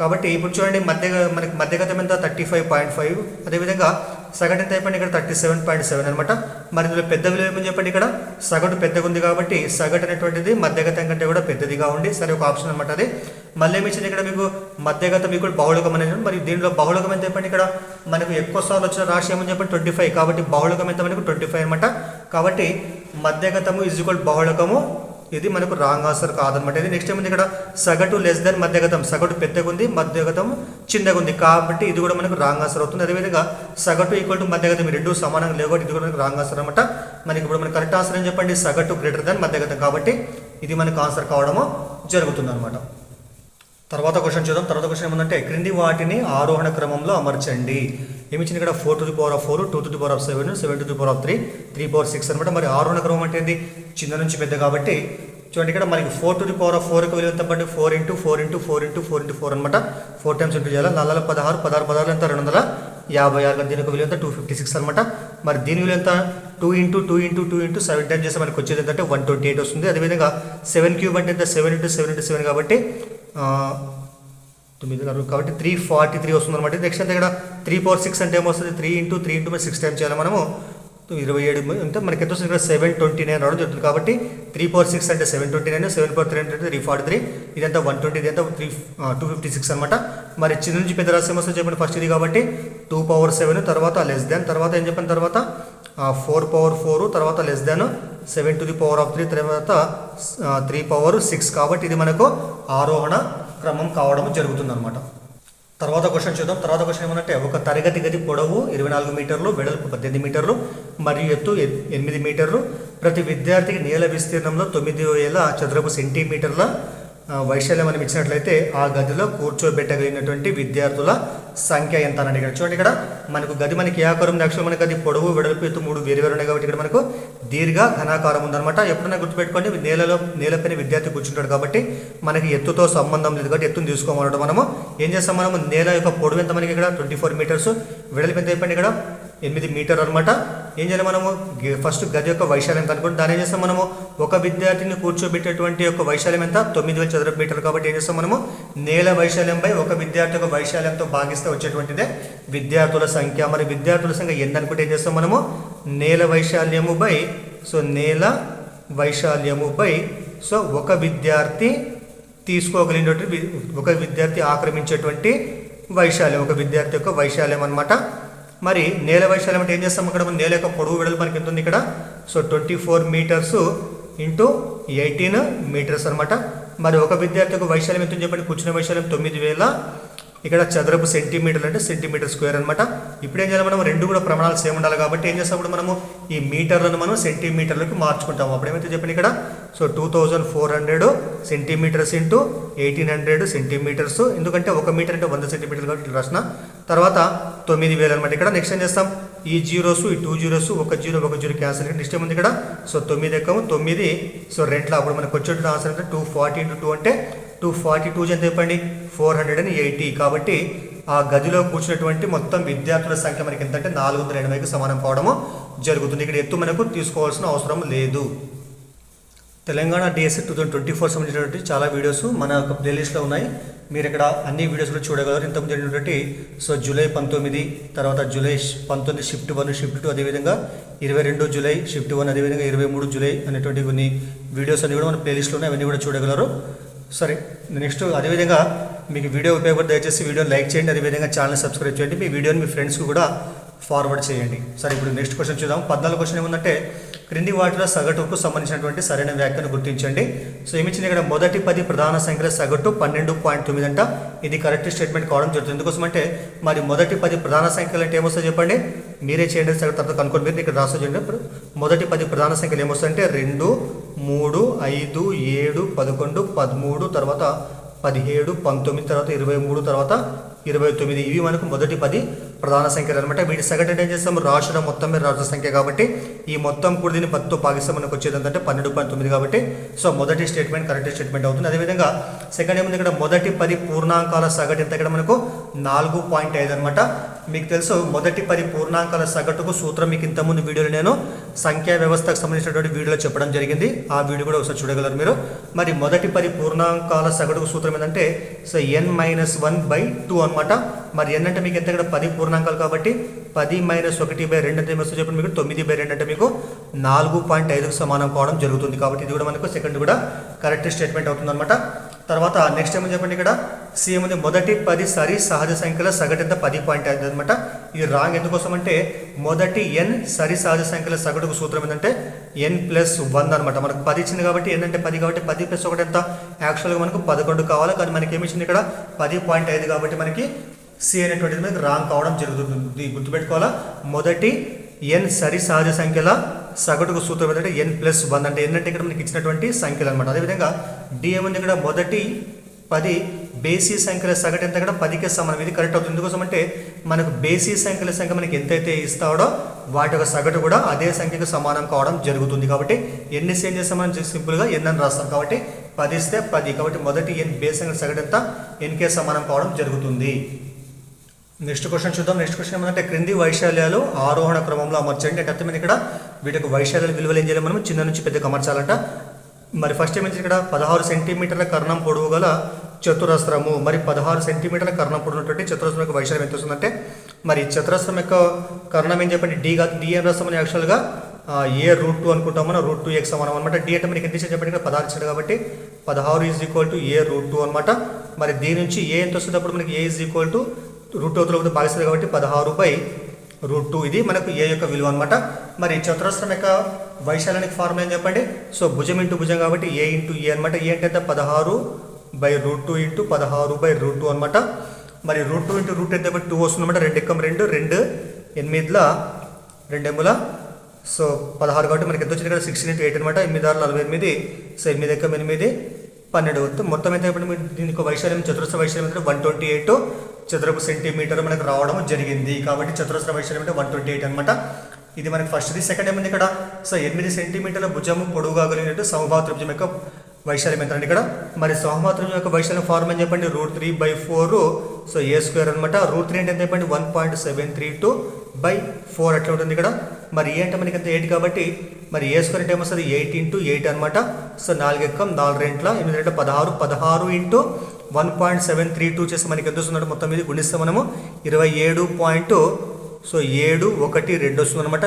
కాబట్టి ఇప్పుడు చూడండి మనకి మధ్యగతం ఎంత 35.5. అదేవిధంగా సగటు ఎంత అయిపోయింది ఇక్కడ 37.7 అనమాట. మరి ఇందులో పెద్ద విలువ ఏమని చెప్పండి, ఇక్కడ సగటు పెద్దగా ఉంది కాబట్టి సగటు అనేటువంటిది మధ్యగతం కంటే కూడా పెద్దదిగా ఉండి సరే ఒక ఆప్షన్ అనమాట. అది మళ్ళీ ఏమి ఇచ్చింది ఇక్కడ మీకు మధ్యగతం మీకు బహుళకం అనేది. మరి దీనిలో బహుళకం ఎంత చెప్పండి, ఇక్కడ మనకు ఎక్కువ సార్లు వచ్చిన రాశి ఏమని చెప్పండి 25. కాబట్టి బహుళకం ఎంత మనకు 25 అనమాట. కాబట్టి మధ్యగతము = బహుళకము, ఇది మనకు రాంగ్ ఆన్సర్ కాదనమాట. ఇది నెక్స్ట్ ఏముంది ఇక్కడ సగటు <> మధ్యగతం, సగటు పెద్దగా ఉంది మధ్యగతం చిన్నగా ఉంది కాబట్టి ఇది కూడా మనకు రాంగ్ ఆన్సర్ అవుతుంది. అదేవిధంగా సగటు = మధ్యగతం ఈ రెండు సమానంగా లేవు కాబట్టి ఇది కూడా మనకు రాంగ్ ఆన్సర్ అనమాట. మనకి ఇప్పుడు మన కరెక్ట్ ఆన్సర్ ఏం చెప్పండి, సగటు <> మధ్యగతం కాబట్టి ఇది మనకు ఆన్సర్ కావడము జరుగుతుంది అనమాట. తర్వాత క్వశ్చన్ చూద్దాం. తర్వాత క్వశ్చన్ ఏమందంటే క్రింది వాటిని ఆరోహణ క్రమంలో అమర్చండి. ఏమిచ్చింది ఇక్కడ 4 to the power of 4, 2 to the power of 7, 7 to the power of 3, 3 power 6 అనమాట. మరి ఆరోహణ క్రమం అంటే ఏంది, చిన్న నుంచి పెద్ద కాబట్టి చూడండి ఇక్కడ మనకి 4 to the power of 4 విలువ ఎంత పడి 4 × 4 × 4 × 4 × 4 అనమాట. 4 టైమ్స్ ఇంటూ చేయాలి. 4 16, 16 16 ఎంత 256. దీని ఒక విలువ ఎంత 256 అనమాట. మరి దీని విలువ ఎంత 2 × 2 × 2 × 7 టైమ్స్ చేస్తే మనకి వచ్చేది ఏంటంటే 128 వస్తుంది. అదేవిధంగా 7³ అంటే ఎంత 7 × 7 × 7 కాబట్టి 9 కాబట్టి 343 వస్తుంది అనమాట. నెక్స్ట్ అంటే ఇక్కడ 3 power 6 అంటే ఏమొస్తుంది 3 × 3 × 6 టైమ్స్ చేయాలి మనము 27 అంటే మనకి ఎంత వస్తుంది ఇక్కడ 729 రావడం జరుగుతుంది. కాబట్టి 3 power 6 అంటే 729, 7 power 3 అంటే 343, ఇదంతా 120, ఇదంతా 256 అనమాట. మరి చిన్న నుంచి పెద్ద రాశి ఏమొస్తుంది చెప్పండి ఫస్ట్ ఇది కాబట్టి 2 power 7 తర్వాత తర్వాత ఏం చెప్పండి తర్వాత 4 power 4 తర్వాత <7 to the power of 3 తర్వాత 3 power 6 కాబట్టి ఇది మనకు ఆరోహణ క్రమం కావడం జరుగుతుంది అనమాట. తర్వాత క్వశ్చన్ చూద్దాం. తర్వాత క్వశ్చన్ ఏమంటే ఒక తరగతి గది పొడవు 24 మీటర్లు, వెడల్పు 18 మీటర్లు మరియు ఎత్తు 8 మీటర్లు. ప్రతి విద్యార్థికి నేల విస్తీర్ణంలో 9000 చదరపు సెంటీమీటర్ల వైశాల్యం మనం ఇచ్చినట్లయితే ఆ గదిలో కూర్చోబెట్టగలిగినటువంటి విద్యార్థుల సంఖ్య ఎంత అని ఇక్కడ చూడండి. ఇక్కడ మనకు గది మనకి ఏ ఆకారం ఉంది, యాక్చువల్ మన గది పొడవు వెడల్పు ఎత్తు 3 వేరు ఉన్నాయి కాబట్టి ఇక్కడ మనకు దీర్ఘ ఘనాకారం ఉందన్నమాట. ఎప్పుడైనా గుర్తుపెట్టుకోండి నేలపైన విద్యార్థి కూర్చుంటాడు కాబట్టి మనకి ఎత్తుతో సంబంధం లేదు కాబట్టి ఎత్తును తీసుకోమన్నమాట. మనము ఏం చేస్తాం, మనము నేల యొక్క పొడవు ఎంత మనకి ఇక్కడ 24 మీటర్స్, వెడల్పు ఎంత అయిపోయింది ఇక్కడ 8 మీటర్ అనమాట. ఏం చేయాలి మనము ఫస్ట్ గది యొక్క వైశాల్యం కనుక్కుంటే దాని ఏం చేస్తాం మనము ఒక విద్యార్థిని కూర్చోబెట్టేటువంటి యొక్క వైశాల్యం ఎంత 9000 చదరపు మీటర్లు కాబట్టి ఏం చేస్తాం మనము నేల వైశాల్యంపై ఒక విద్యార్థి యొక్క వైశాల్యంతో భాగిస్తే వచ్చేటువంటిదే విద్యార్థుల సంఖ్య. మరి విద్యార్థుల సంఖ్య ఎన్ని అనుకుంటే ఏం చేస్తాం మనము నేల వైశాల్యము బై ఒక విద్యార్థి తీసుకోగలిగినటువంటి ఒక విద్యార్థి ఆక్రమించేటువంటి వైశాల్యం, ఒక విద్యార్థి యొక్క వైశాల్యం అనమాట. మరి నేల వైశాల్యం అంటే ఏం చేస్తాం ఇక్కడ నేల యొక్క పొడవు వెడల్పు మనకి ఎంత ఉంది ఇక్కడ 24 మీటర్స్ × 18 మీటర్స్ అనమాట. మరి ఒక విద్యార్థి యొక్క వైశాల్యం ఎంత చెప్పండి, కూర్చున్న వైశాల్యం 9000 ఇక్కడ చదరపు సెంటీమీటర్లు అంటే సెంటీమీటర్ స్క్వేర్ అనమాట. ఇప్పుడు ఏం చేయాలి మనం రెండు కూడా ప్రమాణాలు సేమ్ ఉండాలి కాబట్టి ఏం చేస్తాం మనము ఈ మీటర్లను మనం సెంటీమీటర్లకు మార్చుకుంటాము. అప్పుడు ఏమైతే చెప్పండి ఇక్కడ 2400 సెంటీమీటర్స్ × 1800 సెంటీమీటర్స్, ఎందుకంటే 1 మీటర్ అంటే 100 సెంటీమీటర్లు కాబట్టి రాసిన తర్వాత 9000 అనమాట. ఇక్కడ నెక్స్ట్ ఏం చేస్తాం ఈ జీరోస్ ఈ 2 జీరోస్ 1 0 క్యాన్సిల్. నెక్స్ట్ ఏముంది ఇక్కడ 9 ఎక్కము 9 రెంట్లో అప్పుడు మనకు వచ్చేటువంటి ఆన్సర్ అంటే 240 × 2 అంటే 242 ఎంత చెప్పండి 480. కాబట్టి ఆ గదిలో కూర్చున్నటువంటి మొత్తం విద్యార్థుల సంఖ్య మనకి ఎంతంటే 480కి సమానం కావడము జరుగుతుంది. ఇక్కడ ఎత్తు మనకు తీసుకోవాల్సిన అవసరం లేదు. తెలంగాణ డిఎస్సి 2024 సంబంధించినటువంటి చాలా వీడియోస్ మన యొక్క ప్లేలిస్ట్లో ఉన్నాయి. మీరు ఇక్కడ అన్ని వీడియోస్ కూడా చూడగలరు. ఇంతకుముందు జరిగినటువంటి జూలై 19 తర్వాత జూలై 19 షిఫ్ట్ 1 షిఫ్ట్ 2 అదేవిధంగా 22 జూలై షిఫ్ట్ 1 అదేవిధంగా 23 జూలై అనేటువంటి కొన్ని వీడియోస్ అన్ని కూడా మన ప్లేలిస్ట్లో ఉన్నాయి, అవన్నీ కూడా చూడగలరు. సరే నెక్స్ట్ అదేవిధంగా మీకు వీడియో ఉపయోగపడి దయచేసి వీడియోని లైక్ చేయండి, అదేవిధంగా ఛానల్ సబ్స్క్రైబ్ చేయండి. మీ వీడియోని మీ ఫ్రెండ్స్కి కూడా ఫార్వర్డ్ చేయండి. సరే, ఇప్పుడు నెక్స్ట్ క్వశ్చన్ చూద్దాం. 14 క్వశ్చన్ ఏముందంటే క్రింది వాటిలో సగటుకు సంబంధించినటువంటి సరైన వ్యాఖ్యను గుర్తించండి. సో ఏమిచ్చింది ఇక్కడ మొదటి 10 ప్రధాన సంఖ్యల సగటు 12.9 అంట. ఇది కరెక్ట్ స్టేట్మెంట్ కావడం జరుగుతుంది. ఎందుకోసం అంటే మరి మొదటి 10 ప్రధాన సంఖ్యలు అంటే ఏమొస్తాయి చెప్పండి, మీరే చేయండి. సగటు తర్వాత కనుక్కోండి. మీరు ఇక్కడ రాసో చేయండి. మొదటి 10 ప్రధాన సంఖ్యలు ఏమొస్తాయంటే 2, 3, 5, 7, 11, 13, తర్వాత 17, 19, తర్వాత 23, తర్వాత 29. ఇవి మనకు మొదటి 10 ప్రధాన సంఖ్యలు అనమాట. వీటి సగటు అంటే ఏం చేస్తాము, రాష్ట్రం మొత్తం మీద రాష్ట్ర సంఖ్య కాబట్టి ఈ మొత్తం కూడా దీన్ని 10తో భాగిస్తే మనకు వచ్చేది ఏంటంటే 12.9 కాబట్టి సో మొదటి స్టేట్మెంట్ కరెక్ట్ స్టేట్మెంట్ అవుతుంది. అదేవిధంగా సెకండ్ ఏముంది ఇక్కడ మొదటి 10 పూర్ణాంకాల సగటు ఎంత ఇక్కడ మనకు 4.5 అనమాట. మీకు తెలుసు మొదటి 10 పూర్ణాంకాల సగటుకు సూత్రం మీకు ఇంతకుముందు వీడియోలో నేను సంఖ్యా వ్యవస్థకు సంబంధించినటువంటి వీడియోలో చెప్పడం జరిగింది. ఆ వీడియో కూడా ఒకసారి చూడగలరు మీరు. మరి మొదటి 10 పూర్ణాంకాల సగటుకు సూత్రం ఏంటంటే సో n-1/2 అనమాట. మరి n అంటే మీకు ఎంత ఇక్కడ 10 పూర్ణాంకాలు కాబట్టి 10 - 1/2 అంటే ఏమొస్తుంది చెప్పండి మీకు 9/2 అంటే మీకు 4.5కు సమానం కావడం జరుగుతుంది. కాబట్టి ఇది కూడా మనకు సెకండ్ కూడా కరెక్ట్ స్టేట్మెంట్ అవుతుంది అనమాట. తర్వాత నెక్స్ట్ ఏమని చెప్పండి ఇక్కడ సి ఏముంది మొదటి 10 సరి సహజ సంఖ్యల సగటు ఎంత 10.5 అనమాట. ఇది రాంగ్. ఎందుకోసం అంటే మొదటి n సరి సహజ సంఖ్యల సగటుకు సూత్రం ఏంటంటే n+1 అనమాట. మనకు 10 ఇచ్చింది కాబట్టి n అంటే 10 కాబట్టి 10 + 1 ఎంత యాక్చువల్గా మనకు 11 కావాలి. కానీ మనకి ఏమి ఇచ్చింది ఇక్కడ 10.5 కాబట్టి మనకి సి అనేటువంటిది మనకి రాంగ్ కావడం జరుగుతుంది. గుర్తుపెట్టుకోవాలా, మొదటి n సరి సహజ సంఖ్యల సగటుకు సూత్రం ఏంటంటే n+1 అంటే n అంటే ఇక్కడ మనకి ఇచ్చినటువంటి సంఖ్యలు అనమాట. అదేవిధంగా డి ఏముంది ఇక్కడ మొదటి 10 బేసి సంఖ్యల సగటు ఎంత ఇక్కడ 10కి సమానం. ఇది కరెక్ట్ అవుతుంది. ఎందుకోసం అంటే మనకు బేసి సంఖ్యల సంఖ్య మనకి ఎంతైతే ఇస్తాడో వాటి యొక్క సగటు కూడా అదే సంఖ్యకు సమానం కావడం జరుగుతుంది. కాబట్టి ఎన్ని ఏం చేస్తాం మనం సింపుల్గా n అని రాస్తాం. కాబట్టి 10 ఇస్తే 10 కాబట్టి మొదటి n బేసి సంఖ్యల సగటు ఎంత nకే సమానం కావడం జరుగుతుంది. నెక్స్ట్ క్వశ్చన్ చూద్దాం. నెక్స్ట్ క్వశ్చన్ ఏమంటే క్రింది వైశాల్యాలు ఆరోహణ క్రమంలో అమర్చండి. అంటే అర్థమైంది ఇక్కడ వీటికి వైశాల్యాల విలువలు ఏం చేయాలి మనం చిన్న నుంచి పెద్దగా అమర్చాలంట. మరి ఫస్ట్ ఏమైంది ఇక్కడ 16 సెంటీమీటర్ల కర్ణం పొడవు గల చతురస్రము. మరి 16 సెంటీమీటర్ల కర్ణం పొడవు ఉన్నటువంటి చతురస్రం యొక్క వైశాల్యం ఎంత వస్తుందంటే మరి చతురస్రం యొక్క కర్ణం ఏం చెప్పండి డి కాదు, డి అని రాస్తామని యాక్చువల్గా a√2 అనుకుంటాం మనం. √2x సమానం అనమాట. డి అంటే మనకి ఎంత ఇచ్చారు చెప్పండి ఇక్కడ 16 ఇచ్చాడు కాబట్టి 16 = a√2 అనమాట. మరి దీని నుంచి ఏ ఎంత వస్తుంది అప్పుడు మనకి a √2 భాగిస్తుంది కాబట్టి 16/√2 ఇది మనకు ఏ యొక్క విలువ అనమాట. మరి చతురస్రం యొక్క వైశాల్యానికి ఫార్ములా ఏం చెప్పండి, సో భుజం ఇంటూ భుజం కాబట్టి a × a అనమాట. ఏ అంటే 16/√2 × 16/√2 అనమాట. మరి √2 × √2 ఎంత 2 వస్తుంది అనమాట. 2 × 2 2 8 2 ఎముల సో 16 కాబట్టి మనకి ఎంత వచ్చింది ఇక్కడ 16 × 8 అనమాట. 8 6 48 సో 8 × 8 12 మొత్తం ఎంత ఇప్పుడు దీనికి వైశాల్యం చతురస్ర వైశాల్యం అంటే 128 చదరపు సెంటీమీటర్ మనకు రావడం జరిగింది. కాబట్టి చతురస్ర వైశాల్యం అంటే 128 అనమాట. ఇది మనకి ఫస్ట్ది. సెకండ్ ఏముంది ఇక్కడ సో 8 సెంటీమీటర్ల భుజము పొడవుగా కలిగినట్టు సమబాహు త్రిభుజం యొక్క వైశాల్యం ఎంత అండి ఇక్కడ. మరి సమబాహు త్రిభుజం యొక్క వైశాల్యం ఫార్మ్ అని చెప్పండి √3/4 సో a² అనమాట. √3 అంటే ఎంత చెప్పండి 1.732/4 అట్లా ఉంటుంది ఇక్కడ. మరి ఏ అంటే మనకి ఎంత 8 కాబట్టి మరి a² అంటే ఏమొస్తుంది 8 × 8 అనమాట. సో 4 ఎక్కం 4 రెంట్ల 8 2 16 16 × 1.732 చేస్తే మనకి ఎంత వస్తుందంటే మొత్తం ఇది గుణిస్తే మనము 27.712 వస్తుంది అనమాట.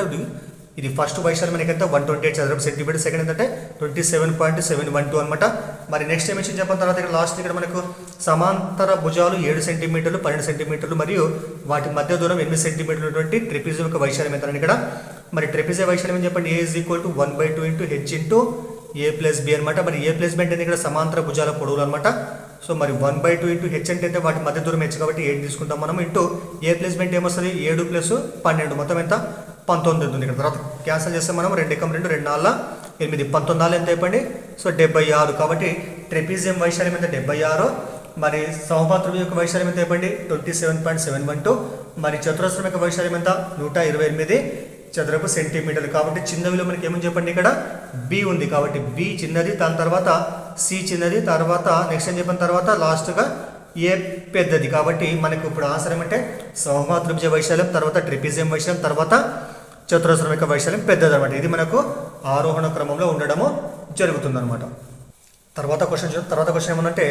ఇది ఫస్ట్ వైశాల్యం మనకి ఎంత 128 చదరపు సెంటీమీటర్. సెకండ్ ఏంటంటే 27.712 అనమాట. మరి నెక్స్ట్ ఏం ఇచ్చింది చెప్పిన తర్వాత ఇక్కడ లాస్ట్ ఇక్కడ మనకు సమాంతర భుజాలు 7 సెంటీమీటర్లు 12 సెంటీమీటర్లు మరియు వాటి మధ్య దూరం 8 సెంటీమీటర్లు ఉన్నటువంటి ట్రెపిజియం యొక్క వైశాల్యం ఎంత ఇక్కడ. మరి ట్రెపిజియం వైశాల్యం ఏం చెప్పండి a = 1/2 × h × a + b అనమాట. మరి a + b అంటే ఇక్కడ సమాంతర భుజాల పొడవులు అనమాట. సో మరి 1/2 × h అంటే వాటి మధ్య దూరం h కాబట్టి 8 తీసుకుంటాం మనం. ఇంటూ a + b అంటే ఏమొస్తుంది 7 + 12 మొత్తం ఎంత 19 ఉంటుంది. ఇక్కడ తర్వాత క్యాన్సిల్ చేస్తే మనం 2 × 2 2 4 8 19 ఎంత అయిపోయింది సో 76. కాబట్టి ట్రెపిజియం వైశాల్యం ఎంత 76. మరి సమబాహు త్రిభుజం యొక్క వైశాల్యం ఎంత అయిపోయింది 27.712. మరి చతురస్రం యొక్క వైశాల్యం ఎంత 128 చదరపు సెంటీమీటర్లు. కాబట్టి చిన్న విలువ మనకి ఏమని చెప్పండి ఇక్కడ బి ఉంది కాబట్టి బి చిన్నది, దాని తర్వాత సి చిన్నది, తర్వాత నెక్స్ట్ అని చెప్పిన తర్వాత లాస్ట్గా ఏ పెద్దది. కాబట్టి మనకు ఇప్పుడు ఆన్సర్ ఏమంటే సమబాహు త్రిభుజ వైశాల్యం, తర్వాత ట్రెపిజియం వైశాల్యం, తర్వాత చతురస్రం యొక్క వైశాల్యం పెద్దది అనమాట. ఇది మనకు ఆరోహణ క్రమంలో ఉండడము జరుగుతుంది అనమాట. తర్వాత క్వశ్చన్ ఏమనంటే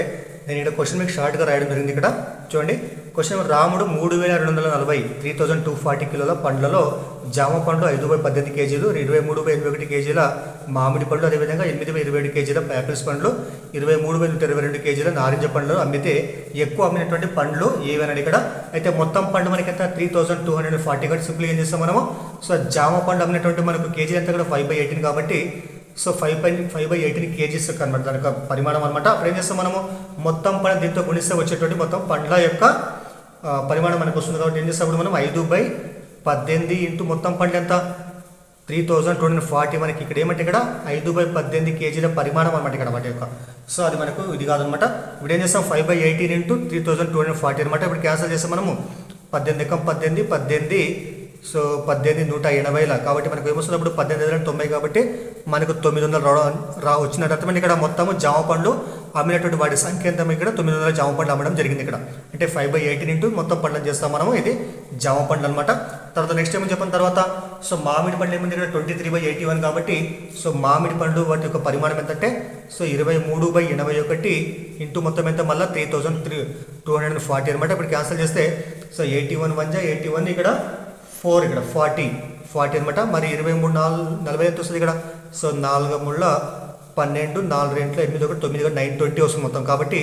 నేను ఇక్కడ క్వశ్చన్ మీకు షార్ట్గా రాయడం జరిగింది. ఇక్కడ చూడండి క్వశ్చన్, రాముడు 3240 3240 కిలోల పండ్లలో జామ పండ్లు 5/18 కేజీలు, 23/81 కేజీల మామిడి పండ్లు, అదేవిధంగా 8/27 కేజీల యాపిల్స్ పండ్లు, 23/122 కేజీల నారింజ పండ్లు అమ్మితే ఎక్కువ అమ్మినటువంటి పండ్లు ఏవన్నాడు ఇక్కడ. అయితే మొత్తం పండు మనకి ఎంత 3240 కాబట్టి సింపుల్గా ఏం చేస్తాం మనము. సో జామ పండు అమ్మినటువంటి మనకు కేజీ అంతా కూడా 5/18 కాబట్టి సో 5/18 కేజీస్ అనమాట దాని యొక్క పరిమాణం అనమాట. అప్పుడు ఏం చేస్తాం మనము, మొత్తం పండు దీంతో గుణిస్తే వచ్చేటువంటి మొత్తం పండ్ల యొక్క పరిమాణం మనకు వస్తుంది. కాబట్టి ఏం చేస్తాం మనం 5/18 ఇంటూ మొత్తం పండు ఎంత 3240 మనకి ఇక్కడ ఏమంటే ఇక్కడ 5/18 కేజీల పరిమాణం అనమాట ఇక్కడ వాటి యొక్క. సో అది మనకు ఇది కాదనమాట. ఇప్పుడు ఏం చేస్తాం 5/18 ఇంటూ 3240 అనమాట. ఇప్పుడు క్యాన్సల్ చేస్తాం మనము 18 సో 18180 కాబట్టి మనకు ఏమొస్తుంది అప్పుడు 1890 కాబట్టి మనకు 900 వచ్చినట్టు అర్థమైంది. ఇక్కడ మొత్తము జామ పండ్లు అమ్మినటువంటి వాటి సంఖ్య ఎంత ఇక్కడ 900 జామ పండ్లు అమ్మడం జరిగింది ఇక్కడ. అంటే 5/18 ఇంటూ మొత్తం పండ్లను చేస్తాం మనము, ఇది జామ పండ్లు అనమాట. తర్వాత నెక్స్ట్ ఏమని చెప్పిన తర్వాత సో మామిడి పండ్లు ఏముంది ఇక్కడ 23/81 కాబట్టి సో మామిడి పండ్లు వాటి యొక్క పరిమాణం ఎంతంటే సో 23/81 ఇంటూ మొత్తం ఎంత మళ్ళీ 3240 అనమాట. ఇప్పుడు క్యాన్సిల్ చేస్తే సో 81 1 81 ఇక్కడ 4 ఇక్కడ 40 అనమాట. మరి 23 40 ఎంత వస్తుంది ఇక్కడ. సో 4 3 12 4 2 8 1 9 920 వస్తుంది మొత్తం. కాబట్టి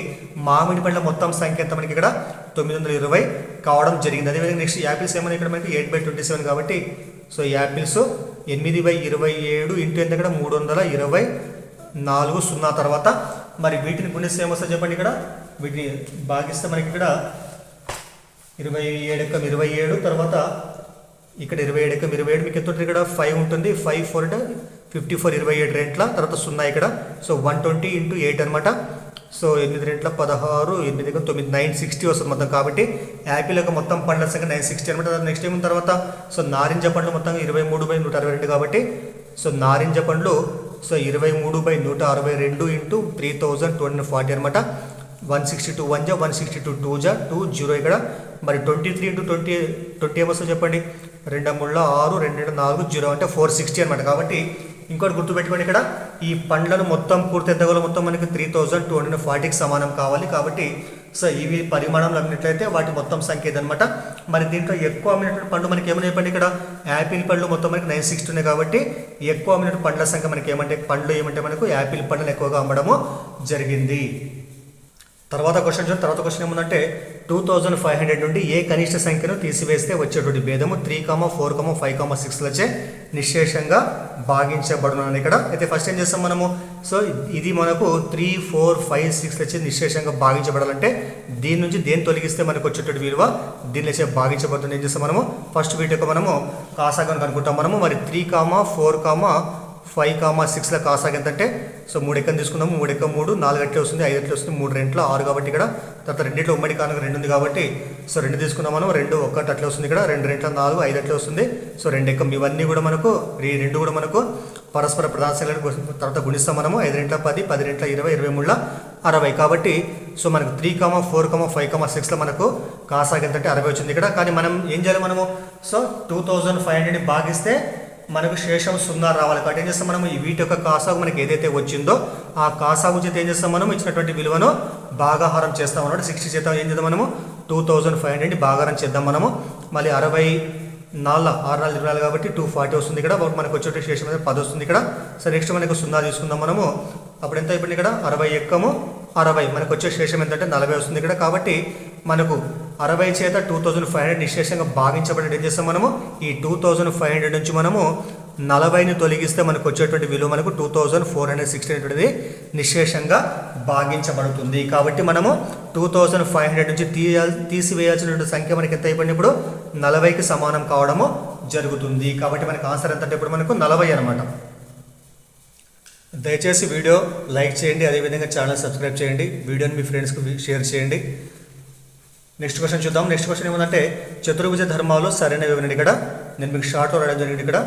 మామిడి పండ్ల మొత్తం సంఖ్య ఎంత మనకి ఇక్కడ 920 కావడం జరిగింది. అదేవిధంగా నెక్స్ట్ యాపిల్స్ ఏమైనా ఇక్కడ మనకి 8/27 కాబట్టి సో యాపిల్స్ 8/27 ఇంటూ ఎంత ఇక్కడ 324 0 తర్వాత మరి వీటిని గుణిస్తే ఏమొస్తుంది చెప్పండి. ఇక్కడ వీటిని భాగిస్తే మనకి ఇక్కడ 27 తర్వాత ఇక్కడ 27 మీకు ఎంత ఉంటుంది ఇక్కడ 5 ఉంటుంది. 5 4 54 27 రెంట్ల తర్వాత 0 ఇక్కడ. సో 120 ఇంటూ 8 అనమాట. సో 8 రెంట్ల 16 8 9 960 వస్తుంది మొత్తం. కాబట్టి యాపిల్ యొక్క మొత్తం పండ్ల సంఖ్య 960 అనమాట. నెక్స్ట్ ఏమిన తర్వాత సో నారింజ పండ్లు మొత్తం 23/162 కాబట్టి సో నారింజ పండ్లు సో 23/162 ఇంటూ 3240 అనమాట. 162 1 162 2 20 ఇక్కడ. మరి 23 ఇంటూ 20 ఏమొస్తుందో చెప్పండి. 2 3 6 2 4 0 అంటే 460 అనమాట. కాబట్టి ఇంకోటి గుర్తుపెట్టుకోండి, ఇక్కడ ఈ పండ్లను మొత్తం పూర్తి ఎంతగోలో మొత్తం మనకి 3240కి సమానం కావాలి. కాబట్టి సో ఇవి పరిమాణంలో అమ్మినట్లయితే వాటి మొత్తం సంఖ్య ఇదనమాట. మరి దీంట్లో ఎక్కువ అమ్మినటువంటి పండు మనకి ఏమని చెప్పండి ఇక్కడ యాపిల్ పండ్లు మొత్తం మనకి 960 ఉన్నాయి కాబట్టి ఎక్కువ అమ్మినటువంటి పండ్ల సంఖ్య మనకి ఏమంటే మనకు యాపిల్ పండ్లను ఎక్కువగా అమ్మడము జరిగింది. తర్వాత క్వశ్చన్ ఏముందంటే 2500 నుండి ఏ కనిష్ట సంఖ్యను తీసివేస్తే వచ్చేటువంటి భేదము 3, 4, 5, 6లచే నిశ్శేషంగా భాగించబడును ఇక్కడ. అయితే ఫస్ట్ ఏం చేస్తాం మనము, సో ఇది మనకు 3, 4, 5, 6లచే నిశ్శేషంగా భాగించబడాలంటే దీని నుంచి దేని తొలగిస్తే మనకు వచ్చేటువంటి విలువ దీనిలోచే భాగించబడుతుంది. ఏం చేస్తాం మనము ఫస్ట్ వీటి యొక్క మనము కాసాగాను కనుక్కుంటాం మనము. మరి 3, 4, 5, 6ల కాసాగ ఎంతంటే సో 3 ఎక్కని తీసుకుందాము. 3 ఎక్క 3 4 ఎట్లా వస్తుంది, 5 ఎట్లా వస్తుంది, 3 రెంట్ల 6 కాబట్టి ఇక్కడ. తర్వాత రెండిట్లో ఉమ్మడి కానుక 2 ఉంది కాబట్టి సో 2 తీసుకున్నాం మనం. 2 1 అట్లా వస్తుంది ఇక్కడ. 2 రెంట్ల 4 5 ఎట్లా వస్తుంది. సో 2 ఎక్కం ఇవన్నీ కూడా మనకు 2 కూడా మనకు పరస్పర ప్రధాన సంఖ్యలను తర్వాత గుణిస్తాం మనము. 5 రెంట్ల 10 10 రెంట్ల 20 23 60 కాబట్టి సో మనకు 3, 4, 5, 6లో మనకు కాసాగ ఎంతంటే 60 వచ్చింది ఇక్కడ. కానీ మనం ఏం చేయాలి మనము, సో 2500ని భాగిస్తే మనకు శేషం 0 రావాలి. కాబట్టి ఏం చేస్తాం మనము ఈ వీటి యొక్క కాసాగు మనకి ఏదైతే వచ్చిందో ఆ కాసాగు చేత ఏం చేస్తాం మనం ఇచ్చినటువంటి విలువను భాగాహారం చేస్తాం అన్నమాట. 60 చేత ఏం చేద్దాం మనము 2500ని భాగాహారం చేద్దాం మనము. మళ్ళీ 64 6 24 కాబట్టి 240 వస్తుంది ఇక్కడ. మనకు వచ్చేటువంటి శేషం అనేది 10 వస్తుంది ఇక్కడ. సో నెక్స్ట్ మనకు 0 తీసుకుందాం మనము. అప్పుడు ఎంత అయిపోయింది ఇక్కడ 60 ఎక్కము 60 మనకు వచ్చే శేషం ఎంతంటే 40 వస్తుంది ఇక్కడ. కాబట్టి మనకు 60 చేత 2500 నిశ్శేషంగా భాగించబడి ఏం చేస్తాం మనము ఈ 2500 నుంచి మనము 40ని తొలగిస్తే మనకు వచ్చేటువంటి విలువ మనకు 2460 అనేటువంటిది నిశ్శేషంగా భాగించబడుతుంది. కాబట్టి మనము 2500 నుంచి తీసివేయాల్సినటువంటి సంఖ్య మనకి ఎంత అయిపోయింది ఇప్పుడు 40కి సమానం కావడము జరుగుతుంది. కాబట్టి మనకి ఆన్సర్ ఎంత అంటే ఇప్పుడు మనకు 40 అనమాట. దయచేసి వీడియో లైక్ చేయండి, అదేవిధంగా ఛానల్ సబ్స్క్రైబ్ చేయండి, వీడియోని మీ ఫ్రెండ్స్కి షేర్ చేయండి. నెక్స్ట్ క్వశ్చన్ చూద్దాం. నెక్స్ట్ క్వశ్చన్ ఏమంటే చతుర్భుజ ధర్మాలు సరైన వివరణ. ఇక్కడ నేను మీకు షార్ట్లో రాయడం జరిగింది. ఇక్కడ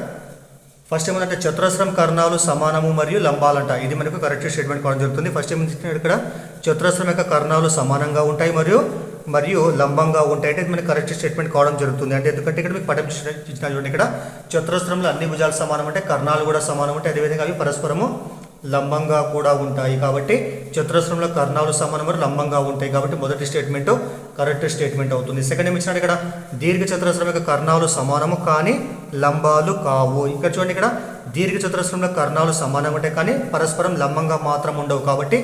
ఫస్ట్ ఏమంటే చతురస్రం కర్ణాలు సమానము మరియు లంబాలంట. ఇది మనకు కరెక్ట్ స్టేట్మెంట్ కావడం జరుగుతుంది. ఫస్ట్ ఏమంటే ఇక్కడ చతురస్రం యొక్క కర్ణాలు సమానంగా ఉంటాయి మరియు లంబంగా ఉంటాయి. అంటే మనకి కరెక్ట్ స్టేట్మెంట్ కావడం జరుగుతుంది. అంటే ఎందుకంటే ఇక్కడ మీకు పటం ఇచ్చిన చూడండి. ఇక్కడ చతురస్రంలో అన్ని భుజాలు సమానం అంటే కర్ణాలు కూడా సమానం ఉంటాయి. అదేవిధంగా అవి పరస్పరము లంబంగా కూడా ఉంటాయి. కాబట్టి చతురస్రంలో కర్ణాలు సమానం మరియు లంబంగా ఉంటాయి. కాబట్టి మొదటి స్టేట్మెంట్ కరెక్ట్ స్టేట్మెంట్ అవుతుంది. సెకండ్ ఏమి ఇచ్చినాడు ఇక్కడ, దీర్ఘ చతురస్రం యొక్క కర్ణాలు సమానము కానీ లంబాలు కావు. ఇక్కడ చూడండి, ఇక్కడ దీర్ఘ చతురస్రంలో కర్ణాలు సమానం ఉంటాయి కానీ పరస్పరం లంబంగా మాత్రం ఉండవు. కాబట్టి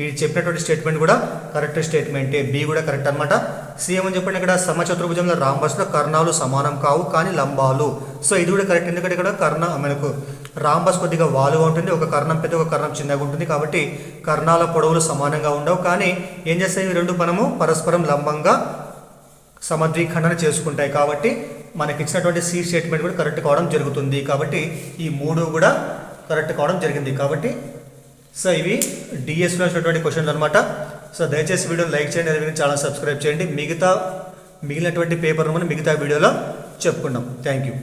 ఈ చెప్పినటువంటి స్టేట్మెంట్ కూడా కరెక్ట్ స్టేట్మెంటే, బి కూడా కరెక్ట్ అనమాట. సి ఏమని చెప్పండి, ఇక్కడ సమచతుర్భుజంలో రాంబస్లో కర్ణాలు సమానం కావు కానీ లంబాలు. సో ఇది కూడా కరెక్ట్, ఎందుకంటే ఇక్కడ మనకు రాంబస్ కొద్దిగా వాలుగా ఉంటుంది, ఒక కర్ణం పెద్ద ఒక కర్ణం చిన్నగా ఉంటుంది. కాబట్టి కర్ణాల పొడవులు సమానంగా ఉండవు, కానీ ఏం చేస్తాయి ఇవి రెండు మనము పరస్పరం లంబంగా సమద్విఖండన చేసుకుంటాయి. కాబట్టి మనకి ఇచ్చినటువంటి సి స్టేట్మెంట్ కూడా కరెక్ట్ కావడం జరుగుతుంది. కాబట్టి ఈ మూడు కూడా కరెక్ట్ కావడం జరిగింది. కాబట్టి సో ఇవి డిఎస్లో వచ్చినటువంటి క్వశ్చన్స్ అనమాట. సో దయచేసి వీడియోని లైక్ చేయండి, అదేవిధంగా ఛానల్ సబ్స్క్రైబ్ చేయండి. మిగిలినటువంటి పేపర్ మనం మిగతా వీడియోలో చెప్పుకుందాం. Thank you.